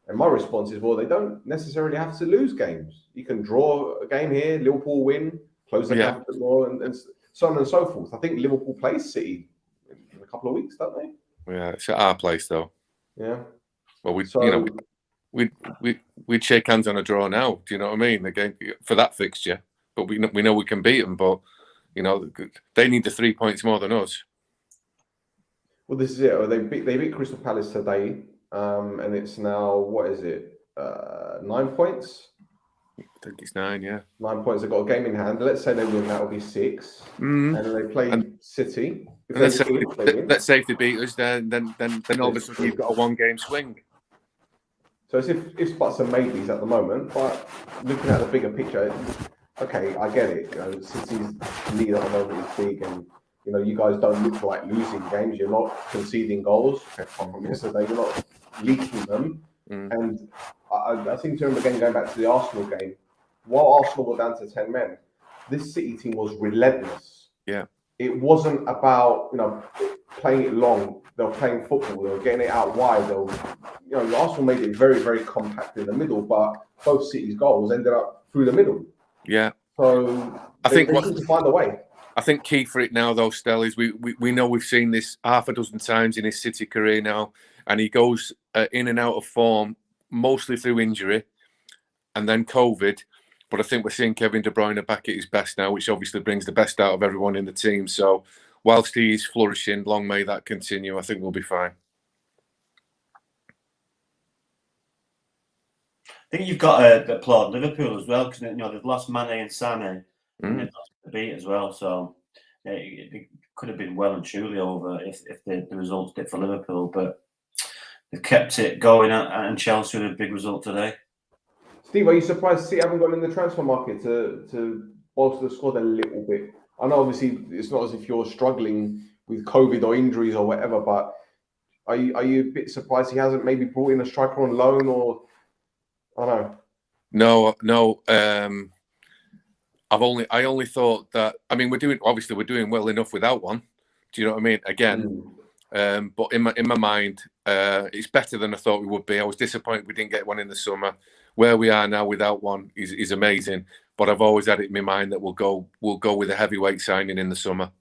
And my response is, well, they don't necessarily have to lose games. You can draw a game here, Liverpool win, close the gap a bit more, and so on and so forth. I think Liverpool plays City in a couple of weeks, don't they? Yeah, it's at our place though. Yeah. Well, we'd shake hands on a draw now. Do you know what I mean? Again, for that fixture, but we know we can beat them. But they need the 3 points more than us. Well, this is it. They beat Crystal Palace today, and it's now, what is it? 9 points. I think it's 9. Yeah, 9 points. They've got a game in hand. Let's say they win, that will be 6. And then they play City. Let's say if they beat us, then all of a sudden you've got a 1-game swing. So it's ifs, buts, and maybes at the moment. But looking at the bigger picture, okay, I get it. City's lead at the moment is big, and you guys don't look like losing games. You're not conceding goals. Apart from yesterday, you're not leaking them. And I seem to remember again going back to the Arsenal game. While Arsenal were down to 10 men, this City team was relentless. Yeah. It wasn't about playing it long. They were playing football. They were getting it out wide. Arsenal made it very, very compact in the middle, but both City's goals ended up through the middle. Yeah. So I think they need to find a way. I think key for it now, though, Stel, is we know we've seen this half a dozen times in his City career now, and he goes in and out of form mostly through injury and then COVID. But I think we're seeing Kevin De Bruyne back at his best now, which obviously brings the best out of everyone in the team. So whilst he is flourishing, long may that continue. I think we'll be fine. I think you've got to applaud Liverpool as well, because they've lost Mane and Sané, and they've lost the beat as well. So it could have been well and truly over if the results did for Liverpool, but they've kept it going, and Chelsea with a big result today. Steve, are you surprised City haven't gone in the transfer market to bolster the squad a little bit? I know obviously it's not as if you're struggling with COVID or injuries or whatever, but are you a bit surprised he hasn't maybe brought in a striker on loan, or I don't know? No. I only thought that. I mean, we're doing well enough without one. Do you know what I mean? Again, but in my mind, it's better than I thought we would be. I was disappointed we didn't get one in the summer. Where we are now without one is amazing. But I've always had it in my mind that we'll go with a heavyweight signing in the summer.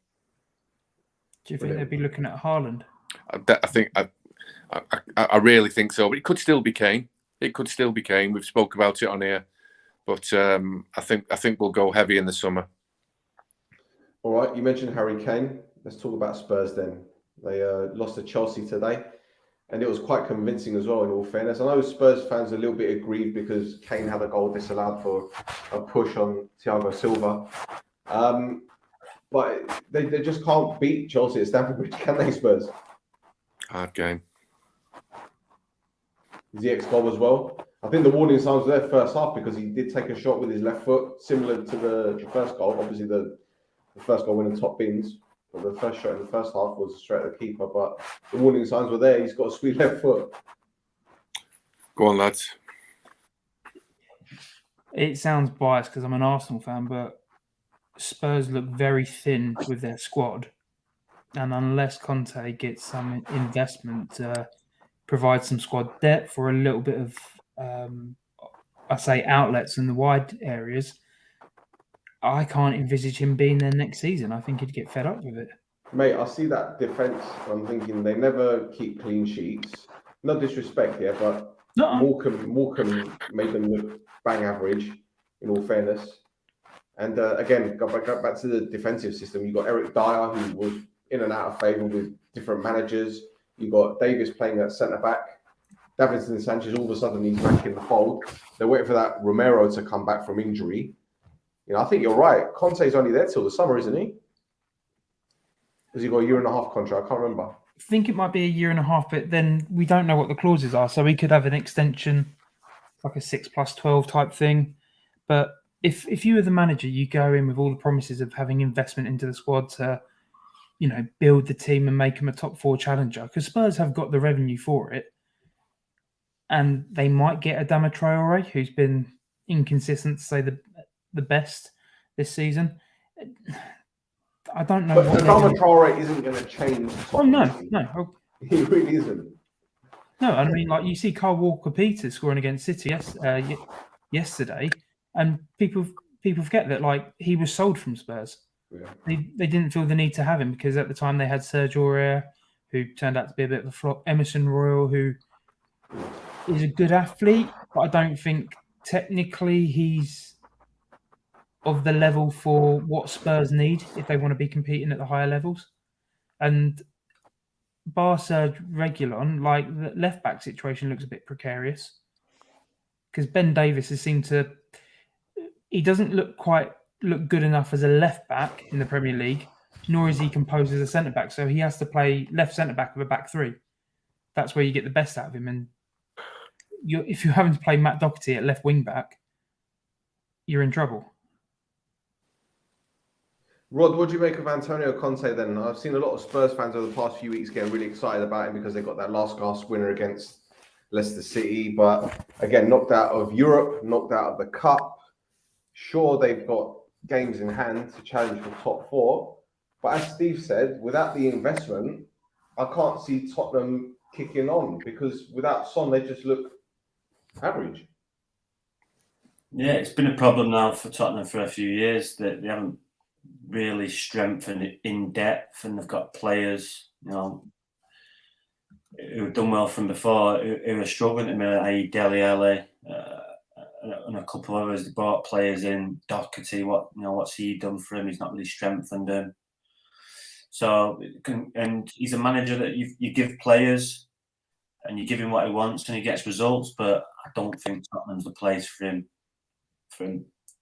Do you think they'd be looking at Haaland? I really think so. But it could still be Kane. We've spoke about it on here, but I think we'll go heavy in the summer. All right, you mentioned Harry Kane. Let's talk about Spurs then. They lost to Chelsea today, and it was quite convincing as well, in all fairness. I know Spurs fans are a little bit aggrieved because Kane had a goal disallowed for a push on Thiago Silva. But they just can't beat Chelsea at Stamford Bridge, can they, Spurs? Hard game. Ziyech's goal as well. I think the warning signs were there first half because he did take a shot with his left foot, similar to the first goal. Obviously, the first goal went in top bins. But the first shot in the first half was straight at the keeper. But the warning signs were there. He's got a sweet left foot. Go on, lads. It sounds biased because I'm an Arsenal fan, but Spurs look very thin with their squad. And unless Conte gets some investment to provide some squad depth or a little bit of, outlets in the wide areas, I can't envisage him being there next season. I think he'd get fed up with it. Mate, I see that defence. I'm thinking they never keep clean sheets. No disrespect here, but Morecambe made them look bang average, in all fairness. And again, go back to the defensive system. You got Eric Dyer, who was in and out of favour with different managers. You got Davis playing at centre back. Davinson Sanchez, all of a sudden, he's back in the fold. They're waiting for that Romero to come back from injury. I think you're right. Conte's only there till the summer, isn't he? Has he got a 1.5-year contract? I can't remember. I think it might be 1.5 years, but then we don't know what the clauses are. So we could have an extension, like a 6+12 type thing. But if you were the manager, you go in with all the promises of having investment into the squad to build the team and make them a top 4 challenger, because Spurs have got the revenue for it. And they might get Adama Traore, who's been inconsistent to say the best this season. I don't know. But what Adama Traore isn't going to change. Oh, no. He really isn't. No, I mean, like, you see Kyle Walker-Peters scoring against City yesterday, and people forget that, like, he was sold from Spurs. Yeah. They didn't feel the need to have him because at the time they had Sergio Eyre, who turned out to be a bit of a flop, Emerson Royal, who is a good athlete, but I don't think technically he's of the level for what Spurs need if they want to be competing at the higher levels. And Barca Reguilon, like, the left back situation looks a bit precarious because Ben Davies has seemed to. He doesn't look good enough as a left back in the Premier League, nor is he composed as a centre back. So he has to play left centre back with a back 3. That's where you get the best out of him. And if you're having to play Matt Doherty at left wing back, you're in trouble. Rod, what do you make of Antonio Conte then? I've seen a lot of Spurs fans over the past few weeks getting really excited about him because they got that last gasp winner against Leicester City. But again, knocked out of Europe, knocked out of the Cup. Sure, they've got games in hand to challenge for top 4. But as Steve said, without the investment, I can't see Tottenham kicking on because without Son, they just look average. Yeah, it's been a problem now for Tottenham for a few years that they haven't really strengthened it in depth, and they've got players, who've done well from before, who are struggling at the minute, i.e. Dele Alli, and a couple of others. They brought players in. Doherty, what's he done for him? He's not really strengthened him. So, and he's a manager that you give players and you give him what he wants and he gets results. But I don't think Tottenham's the place for him.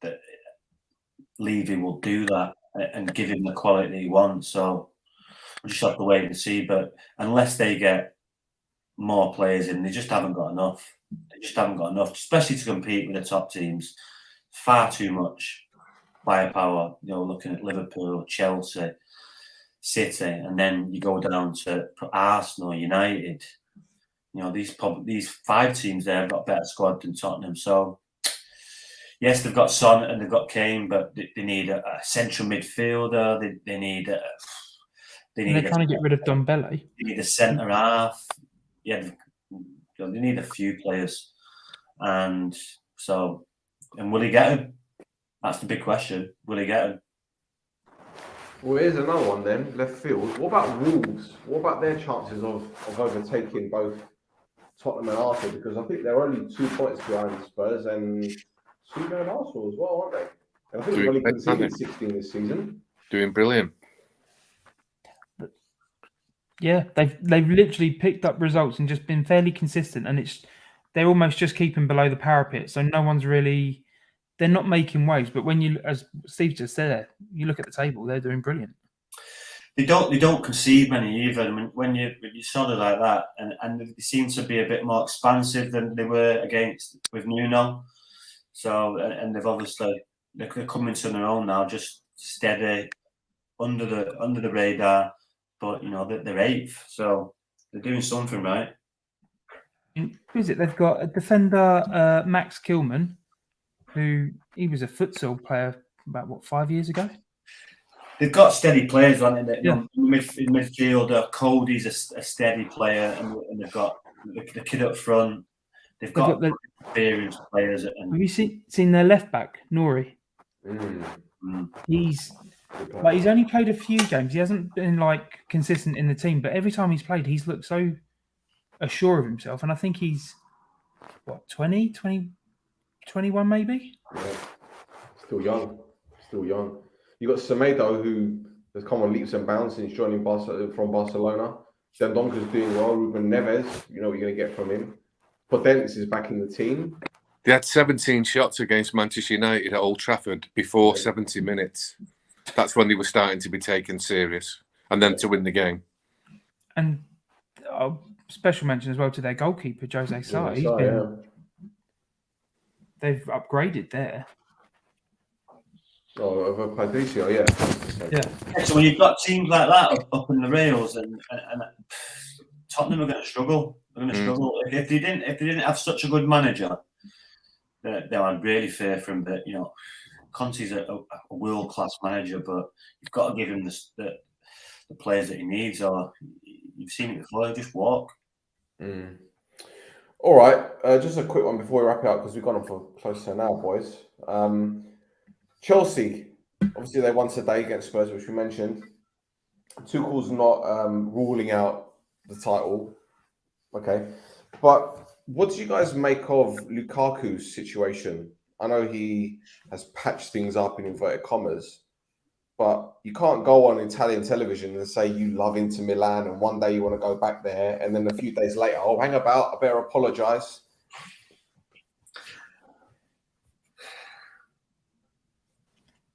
That Levy will do that and give him the quality he wants. So we'll just have to wait and see. But unless they get more players in, they just haven't got enough. They just haven't got enough, especially to compete with the top teams. Far too much firepower. Looking at Liverpool, Chelsea, City, and then you go down to Arsenal, United. These 5 teams there have got a better squad than Tottenham. So yes, they've got Son and they've got Kane, but they need a central midfielder. They need. They're trying to get rid of Dombele. They need a centre half. Yeah, they need a few players, and will he get him? That's the big question. Will he get him? Well, here's another one then, left field. What about Wolves? What about their chances of overtaking both Tottenham and Arsenal? Because I think they're only 2 points behind Spurs and 2 behind Arsenal as well, aren't they? And I think they've only conceded 16 this season. Doing brilliant. Yeah, they've literally picked up results and just been fairly consistent, and they're almost just keeping below the parapet. So no one's really. They're not making waves, but when you, as Steve just said, you look at the table, they're doing brilliant. They don't concede many either. I mean, when you sort of like that, and they seem to be a bit more expansive than they were with Nuno. So, and they've obviously they're coming to their own now, just steady under the radar. But they're 8th, so they're doing something right. Who is it? They've got a defender, Max Kilman. He was a futsal player about 5 years ago. They've got steady players on it. Yeah. In midfielder, Cody's a steady player, and they've got the kid up front. They've got experienced players. And have you seen their left back, Nori? He's only played a few games. He hasn't been consistent in the team, but every time he's played, he's looked so assured of himself. And I think he's 20, 21 maybe. Yeah. Still young. You got Semedo, who has come on leaps and bounds since joining from Barcelona. Dendonka's doing well. Ruben Neves, you know what you're going to get from him. Podence is back in the team. They had 17 shots against Manchester United at Old Trafford before 70 minutes. That's when they were starting to be taken serious, and then to win the game. And special mention as well to their goalkeeper, Jose Sa. They've upgraded there. Oh, over Patricio, yeah. Yeah. So when you've got teams like that up in the rails, and Tottenham are going to struggle. They're going to struggle if they didn't have such a good manager. Then I'd really fear for him. That Conte's a world class manager, but you've got to give him the players that he needs. Or you've seen it before. Just walk. All right, just a quick one before we wrap it up because we've gone on for close to an hour, boys. Chelsea, obviously they won today against Spurs, which we mentioned. Tuchel's not ruling out the title, okay. But what do you guys make of Lukaku's situation? I know he has patched things up in inverted commas, but you can't go on Italian television and say you love Inter Milan and one day you want to go back there and then a few days later, oh, hang about, I better apologise.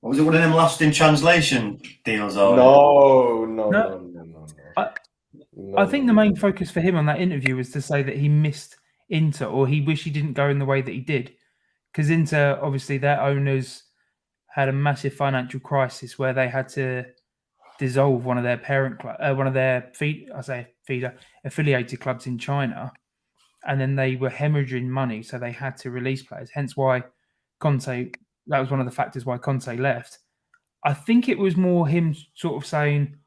Was it one of them lost in translation deals? Or No. I think the main focus for him on that interview was to say that he missed Inter, or he wished he didn't go in the way that he did. Because Inter, obviously, their owners had a massive financial crisis where they had to dissolve one of their affiliated clubs in China, and then they were hemorrhaging money, so they had to release players. Hence why Conte, that was one of the factors why Conte left. I think it was more him sort of saying,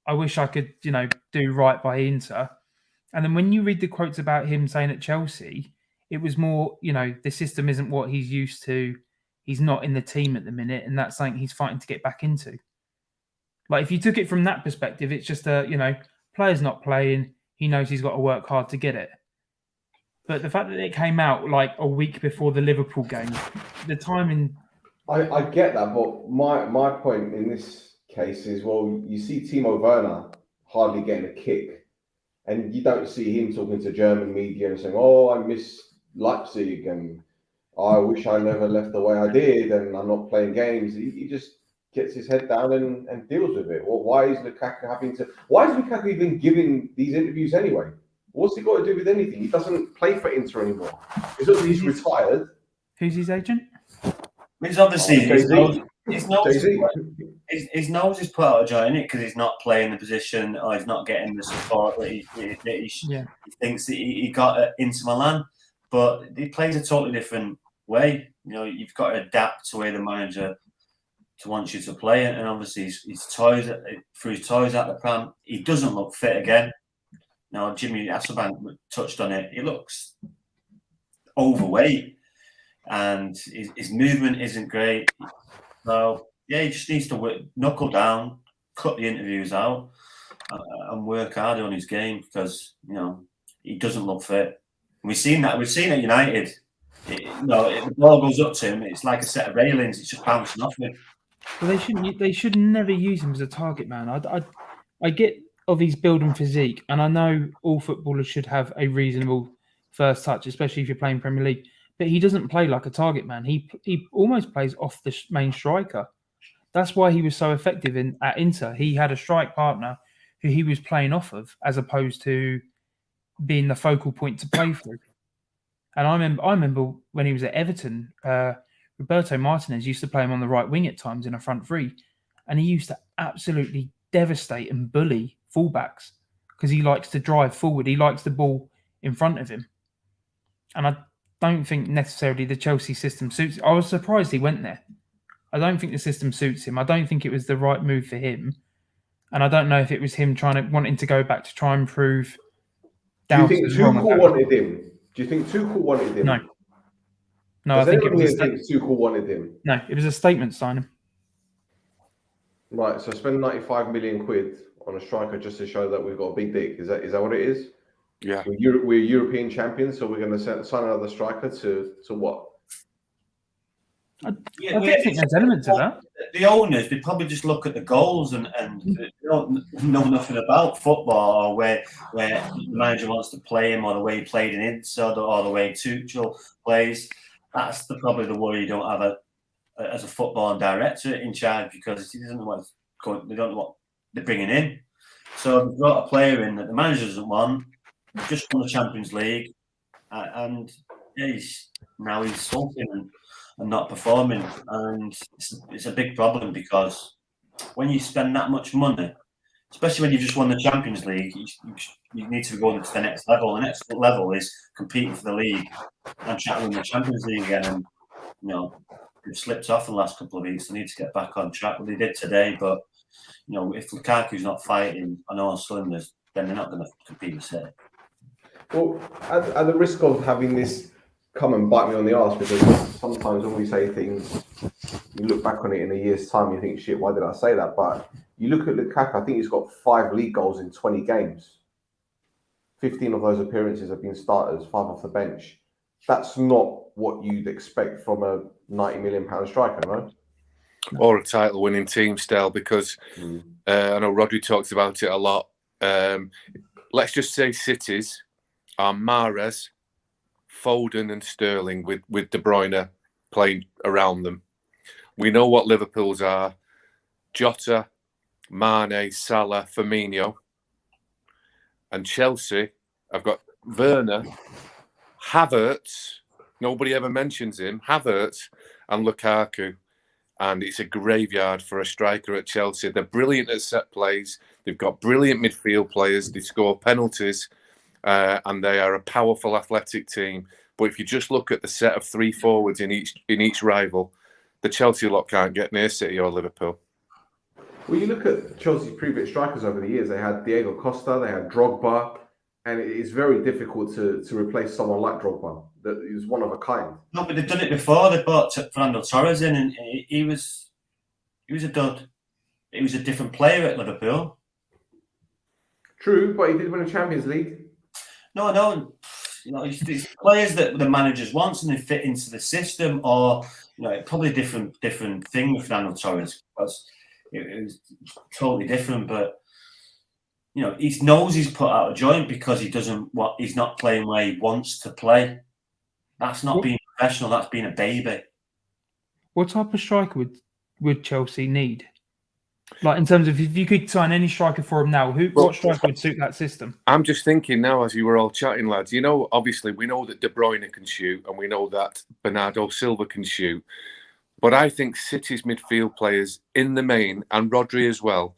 I wish I could, do right by Inter. And then when you read the quotes about him saying at Chelsea, it was more, the system isn't what he's used to. He's not in the team at the minute, and that's something he's fighting to get back into. Like, if you took it from that perspective, it's just player's not playing. He knows he's got to work hard to get it. But the fact that it came out like a week before the Liverpool game, the timing... I get that, but my point in this case is, well, you see Timo Werner hardly getting a kick, and you don't see him talking to German media and saying, oh, I miss Leipzig, and I wish I never left the way I did, and I'm not playing games. He just gets his head down and deals with it. Well, why is Lukaku even giving these interviews anyway? What's he got to do with anything? He doesn't play for Inter anymore. It's not that he's retired. Who's his agent? It's obviously his nose is put out of joint, because he's not playing the position, or he's not getting the support that he thinks that he got at Inter Milan. But he plays a totally different way. You've got to adapt to where the manager wants you to play, and obviously his toys out the pram. He doesn't look fit again. Now, Jimmy Hasselbank touched on it. He looks overweight, and his movement isn't great. So, he just needs to knuckle down, cut the interviews out, and work harder on his game, because he doesn't look fit. And we've seen that. We've seen at United. If the ball goes up to him, it's like a set of railings. It's just bouncing off him. Well, they should never use him as a target man. I get of his build and physique, and I know all footballers should have a reasonable first touch, especially if you're playing Premier League. But he doesn't play like a target man. He almost plays off the main striker. That's why he was so effective at Inter. He had a strike partner who he was playing off of, as opposed to being the focal point to play through. And I remember when he was at Everton, Roberto Martinez used to play him on the right wing at times in a front three, and he used to absolutely devastate and bully fullbacks because he likes to drive forward. He likes the ball in front of him. And I don't think necessarily the Chelsea system suits him. I was surprised he went there. I don't think the system suits him. I don't think it was the right move for him. And I don't know if it was him wanting to go back to try and prove. Do you think Tuchel wanted him? Do you think Tuchel wanted him? No, I think it was Tuchel wanted him. No, it was a statement signing. Right, so spend 95 million quid on a striker just to show that we've got a big dick. Is that what it is? Yeah. We're European champions, so we're going to sign another striker to what? I think there's elements of that. The owners, they probably just look at the goals and they don't know nothing about football, or where the manager wants to play him, or the way he played in Inter, or the way Tuchel plays. That's probably the worry you don't have as a football director in charge, because he doesn't know what's going. They don't know what they're bringing in. So they've got a player in that the manager doesn't want. Just won the Champions League, and he's sulking. And and not performing. And it's a big problem because when you spend that much money, especially when you've just won the Champions League, you need to go on to the next level. The next level is competing for the league and trying to win the Champions League again. And, you know, they've slipped off the last couple of weeks. They need to get back on track. Well, they did today, but, you know, if Lukaku's not fighting on all cylinders, then they're not going to compete with City. Well, at the risk of having this come and bite me on the arse, because sometimes when we say things, you look back on it in a year's time, you think, shit, why did I say that? But you look at Lukaku, I think he's got 5 league goals in 20 games. 15 of those appearances have been starters, 5 off the bench. That's not what you'd expect from a £90 million striker, no? Or a title-winning team, Stel, because I know Rhodri talks about it a lot. Let's just say City's are Mahrez, Foden and Sterling with De Bruyne playing around them. We know what Liverpool's are. Jota, Mane, Salah, Firmino. And Chelsea, I've got Werner, Havertz, nobody ever mentions him, Havertz and Lukaku. And it's a graveyard for a striker at Chelsea. They're brilliant at set plays. They've got brilliant midfield players. They score penalties. And they are a powerful athletic team. But if you just look at the set of 3 forwards in each rival, the Chelsea lot can't get near City or Liverpool. Well, you look at Chelsea's previous strikers over the years. They had Diego Costa, they had Drogba, and it is very difficult to replace someone like Drogba. That is one of a kind. No, but they've done it before. They brought Fernando Torres in, and he was a dud. He was a different player at Liverpool. True, but he did win a Champions League. No. You know, it's players that the managers wants and they fit into the system, or you know, probably a different thing with Fernando Torres because it was totally different. But you know, he knows he's put out a joint because he's not playing where he wants to play. That's not being professional. That's being a baby. What type of striker would Chelsea need? Like in terms of if you could sign any striker for him now, what striker would suit that system? I'm just thinking now, as you were all chatting, lads. You know, obviously we know that De Bruyne can shoot, and we know that Bernardo Silva can shoot. But I think City's midfield players, in the main, and Rhodri as well,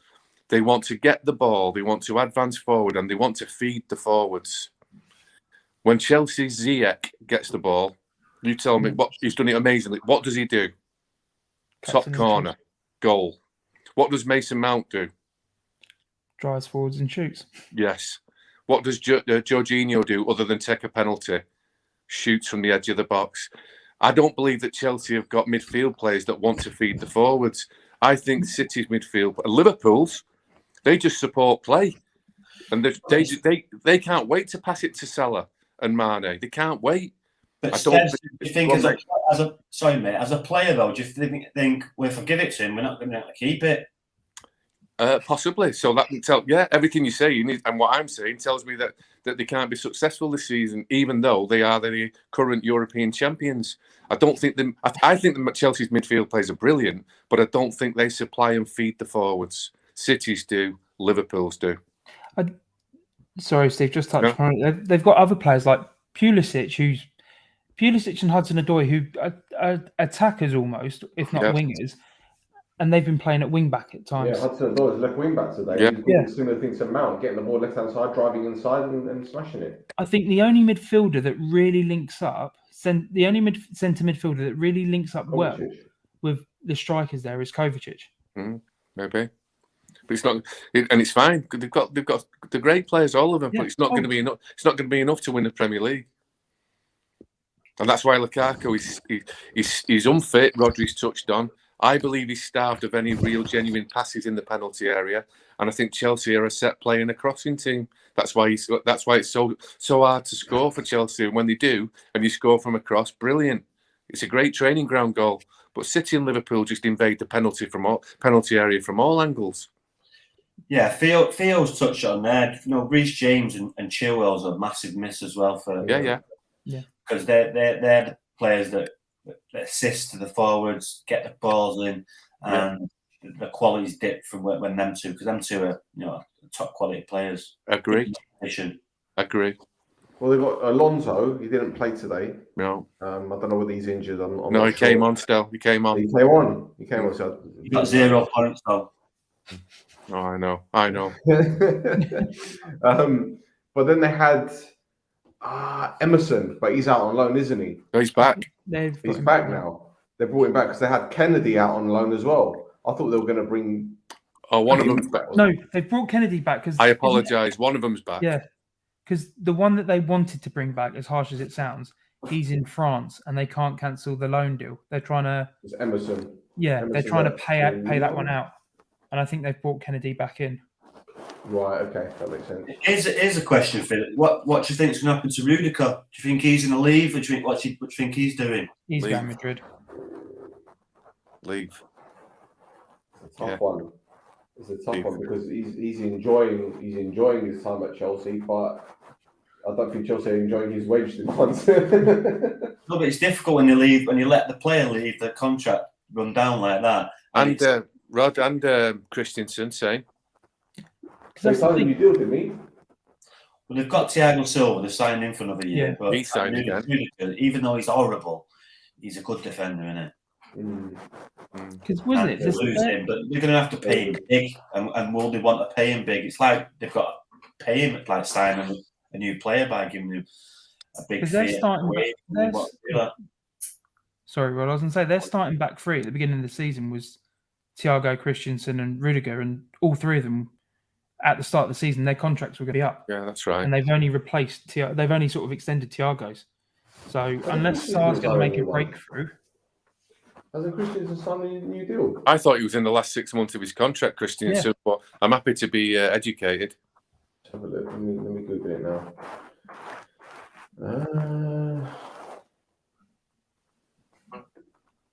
they want to get the ball, they want to advance forward, and they want to feed the forwards. When Chelsea's Ziyech gets the ball, you tell me what he's done it amazingly. What does he do? Top corner, goal. What does Mason Mount do? Drives forwards and shoots. Yes. What does Jorginho do other than take a penalty? Shoots from the edge of the box. I don't believe that Chelsea have got midfield players that want to feed the forwards. I think City's midfield, Liverpool's, they just support play. And they can't wait to pass it to Salah and Mane. They can't wait. But Stel, do you think as a player though, do you think well, if I give it to him, we're not going to keep it? Possibly. So that can tell, everything you say, you need, and what I'm saying tells me that they can't be successful this season, even though they are the current European champions. I don't think them. I think the Chelsea's midfield players are brilliant, but I don't think they supply and feed the forwards. City's do, Liverpool's do. Sorry, Steve, just touch upon it. They've got other players like Pulisic and Hudson-Odoi, who are attackers almost, if not wingers, and they've been playing at wing back at times. Yeah, Hudson-Odoi is left wing back today. Yeah. He's doing similar things to Mount, getting the ball left hand side, driving inside, and smashing it. I think the only midfielder that really links up, centre midfielder that really links up well with the strikers there is Kovacic. Maybe. But it's not, and it's fine. They've got the great players, all of them. But it's not going to be enough. It's not going to be enough to win the Premier League, and that's why Lukaku he's unfit. Rodri's touched on. I believe he's starved of any real, genuine passes in the penalty area, and I think Chelsea are a set play and a crossing team. That's why it's so hard to score for Chelsea. And when they do, and you score from a cross, brilliant. It's a great training ground goal. But City and Liverpool just invade the penalty area from all angles. Yeah, Theo's touched on there. You know, Reece James and Chilwell's a massive miss as well for because they're the players that assist to the forwards, get the balls in, and the quality's dipped from when them two, because them two are top quality players. Agree. Well, they've got Alonso. He didn't play today. No, I don't know whether he's injured. I'm no, not he sure. came on still. He came on. He came on. He came on. So He got 0 points though. Oh, I know. But then they had Emerson, but he's out on loan, isn't he? No, he's back. They've got He's him back now. They brought him back because they had Kennedy out on loan as well. I thought they were going to bring. Oh, one of them's back. No, they've brought Kennedy back because I apologise. One of them's back. Yeah, because the one that they wanted to bring back, as harsh as it sounds, he's in France and they can't cancel the loan deal. They're trying to. It's Emerson. Yeah, they're Emerson trying to got pay that 2 one out, and I think they've brought Kennedy back in. Right. Okay, that makes sense. Here's a question, Phil. What do you think is going to happen to Rudiger? Do you think he's going to leave? Or do you think what do you think he's doing? He's Leave. going Madrid. Leave. It's a tough Yeah. one. It's a tough one because he's enjoying his time at Chelsea, but I don't think Chelsea are enjoying his wage demands. No, but it's difficult when you leave, when you let the player leave the contract run down like that. And Rod and Christensen saying. So he signed a new deal, didn't he? Well, they've got Thiago Silva. They're signed in for another year. Yeah. But He signed again. Rudiger, even though he's horrible, he's a good defender, isn't it? Because was it? They lose him, but they're going to have to pay him big. And will they want to pay him big? It's like they've got to pay him like signing a new player by giving him a big 'Cause they're fee. starting Sorry, Rod. I was going to say their starting back three at the beginning of the season was Thiago, Christensen, and Rudiger, and all three of them at the start of the season their contracts were going to be up, Yeah, that's right. and they've only replaced they've only sort of extended Thiago's. So unless Sar's going to make a breakthrough, Hasn't Christensen signed a new deal? I thought he was in the last 6 months of his contract, Christensen, but I'm happy to be educated. Let's have a look. Let me Google it now.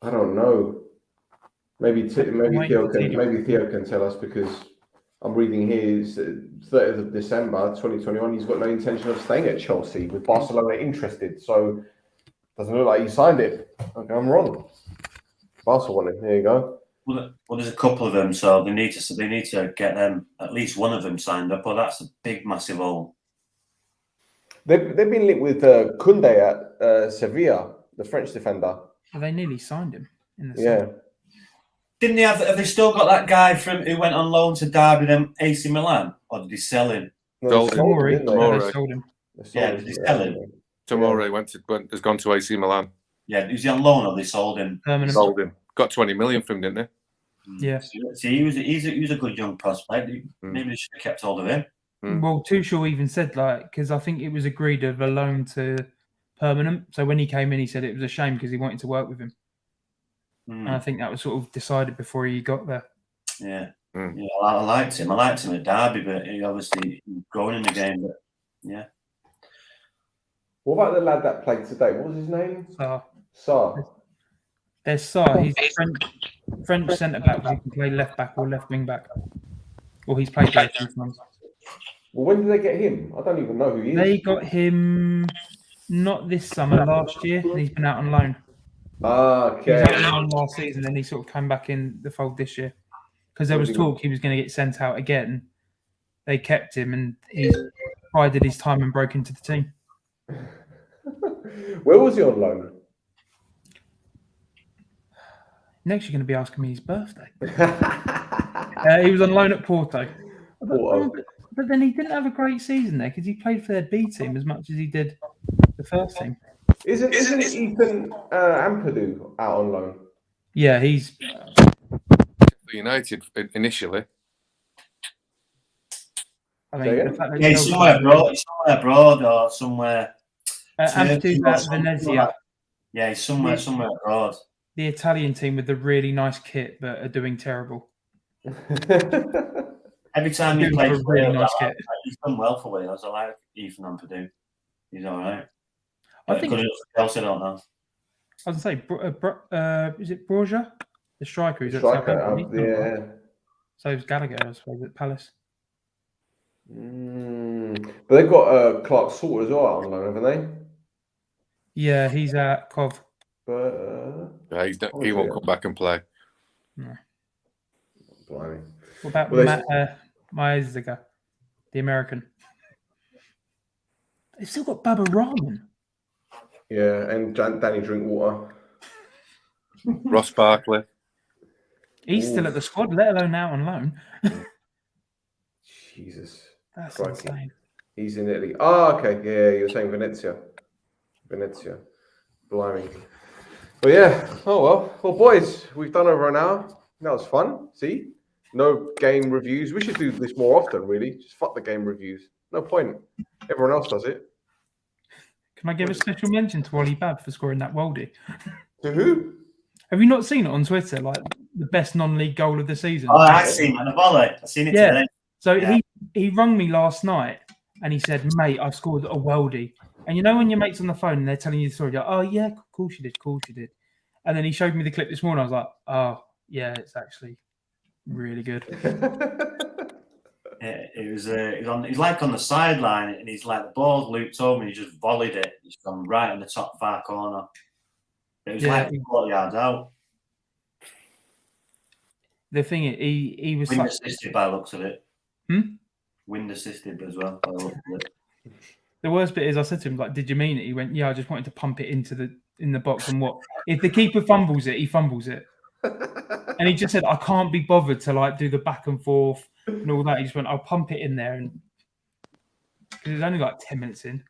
I don't know. Maybe Theo can tell us because I'm reading here it's 30th of December 2021. He's got no intention of staying at Chelsea with Barcelona interested. So doesn't look like he signed it. Okay, I'm wrong. Barca won it. There you go. Well, there's a couple of them, so they need to get them at least one of them signed up. But that's a big, massive hole. They've been linked with Koundé at Sevilla, the French defender. they nearly signed him in the Yeah. summer. Didn't they have they still got that guy who went on loan to Derby then AC Milan, or did he sell him? No, they sold him, didn't they? Tomori. They sold him. They sold Yeah, him, did they sell him? Tomori has gone to AC Milan. Yeah, was he on loan or they sold him? Permanent. Sold him. Got 20 million from him, didn't Yeah. See, he was a good young prospect. Maybe they should have kept hold of him. Well, Tuchel even said because I think it was agreed of a loan to permanent. So when he came in, he said it was a shame because he wanted to work with him. And I think that was sort of decided before he got there. Yeah, yeah. I liked him. I liked him at Derby, but he obviously growing in the game. But yeah. What about the lad that played today? What was his name? Sar. There's Sar. He's a French centre back who can play left back or left wing back. Or he's played there a few times. Well, when did they get him? I don't even know who he is. They got him not this summer, last year. And he's been out on loan. Okay. He was out on loan last season, then he sort of came back in the fold this year. Because there was talk he was going to get sent out again. They kept him and he bided his time and broke into the team. Where was he on loan? Next, you're going to be asking me his birthday. He was on loan at Porto. But then he didn't have a great season there because he played for their B team as much as he did the first team. Isn't Ethan Ampadu out on loan? Yeah, he's United initially. I mean, the fact that Yeah, somewhere abroad or somewhere. Ampadu at Venezia. Yeah, he's somewhere abroad. The Italian team with the really nice kit but are doing terrible. Every time he Doing plays, a really nice kit. he's done well for Wales. I like Ethan Ampadu. He's all right. I think. Good else, I don't know. I was going to say, is it Borja? The striker who's at Striker, Southampton. He's done well. yeah. So is Gallagher, I suppose, at Palace. But they've got Clark Salter as well out on loan, haven't they? Yeah, he's at Cov. But Yeah, he won't come back and play. No. blimey. What about Well, Matt Maezaga, the American? They've still got Baba Rahman. Yeah, and Danny Drinkwater. Ross Barkley. He's still at the squad, let alone out on loan. Jesus. That's Crikey. insane. He's in Italy. Oh, okay. Yeah, you were saying Venezia. Blimey. But yeah. Oh, well. Well, boys, we've done over an hour. That was fun. See? No game reviews. We should do this more often, really. Just fuck the game reviews. No point. Everyone else does it. Can I give a special mention to Ollie Babb for scoring that worldie? To who? Have you not seen it on Twitter? Like the best non-league goal of the season. Oh, I've seen it on the volley. I've seen it today. So Yeah. he rung me last night and he said, "Mate, I've scored a worldie." And you know when your mate's on the phone and they're telling you the story, you're like, "Oh yeah, of course you did." And then he showed me the clip this morning. I was like, "Oh yeah, it's actually really good." He's like on the sideline, and he's like the ball's looped over, and he just volleyed it. It's gone right in the top far corner. It was like 40 yards out. The thing is, he was Wind assisted by the looks of it. Hmm? Wind assisted as well by the looks of it. The worst bit is I said to him, like, "Did you mean it?" He went, "Yeah, I just wanted to pump it in the box." And what if the keeper fumbles it? He fumbles it. And he just said, "I can't be bothered to like do the back and forth and all that." He just went, "I'll pump it in there," and because it's only like 10 minutes in.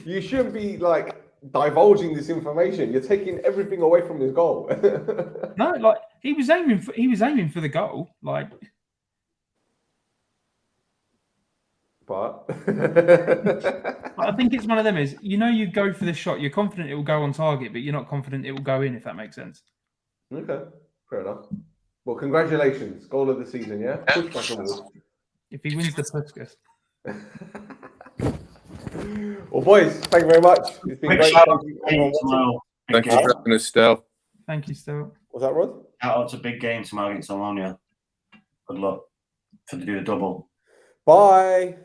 You shouldn't be like divulging this information. You're taking everything away from his goal. No, like he was aiming for the goal. Like, but I think it's one of them. Is you go for the shot, you're confident it will go on target, but you're not confident it will go in. If that makes sense. Okay, fair enough. Well, congratulations, goal of the season. Yeah, push back forward. If he wins the Puskas. Well, boys, thank you very much. It's been great. Thank you, everyone watching. Thank you for having us, Stel. Thank you, Stel. Was that Rod? Shout out to big game tomorrow against Ammonia. Good luck for to do the double. Bye.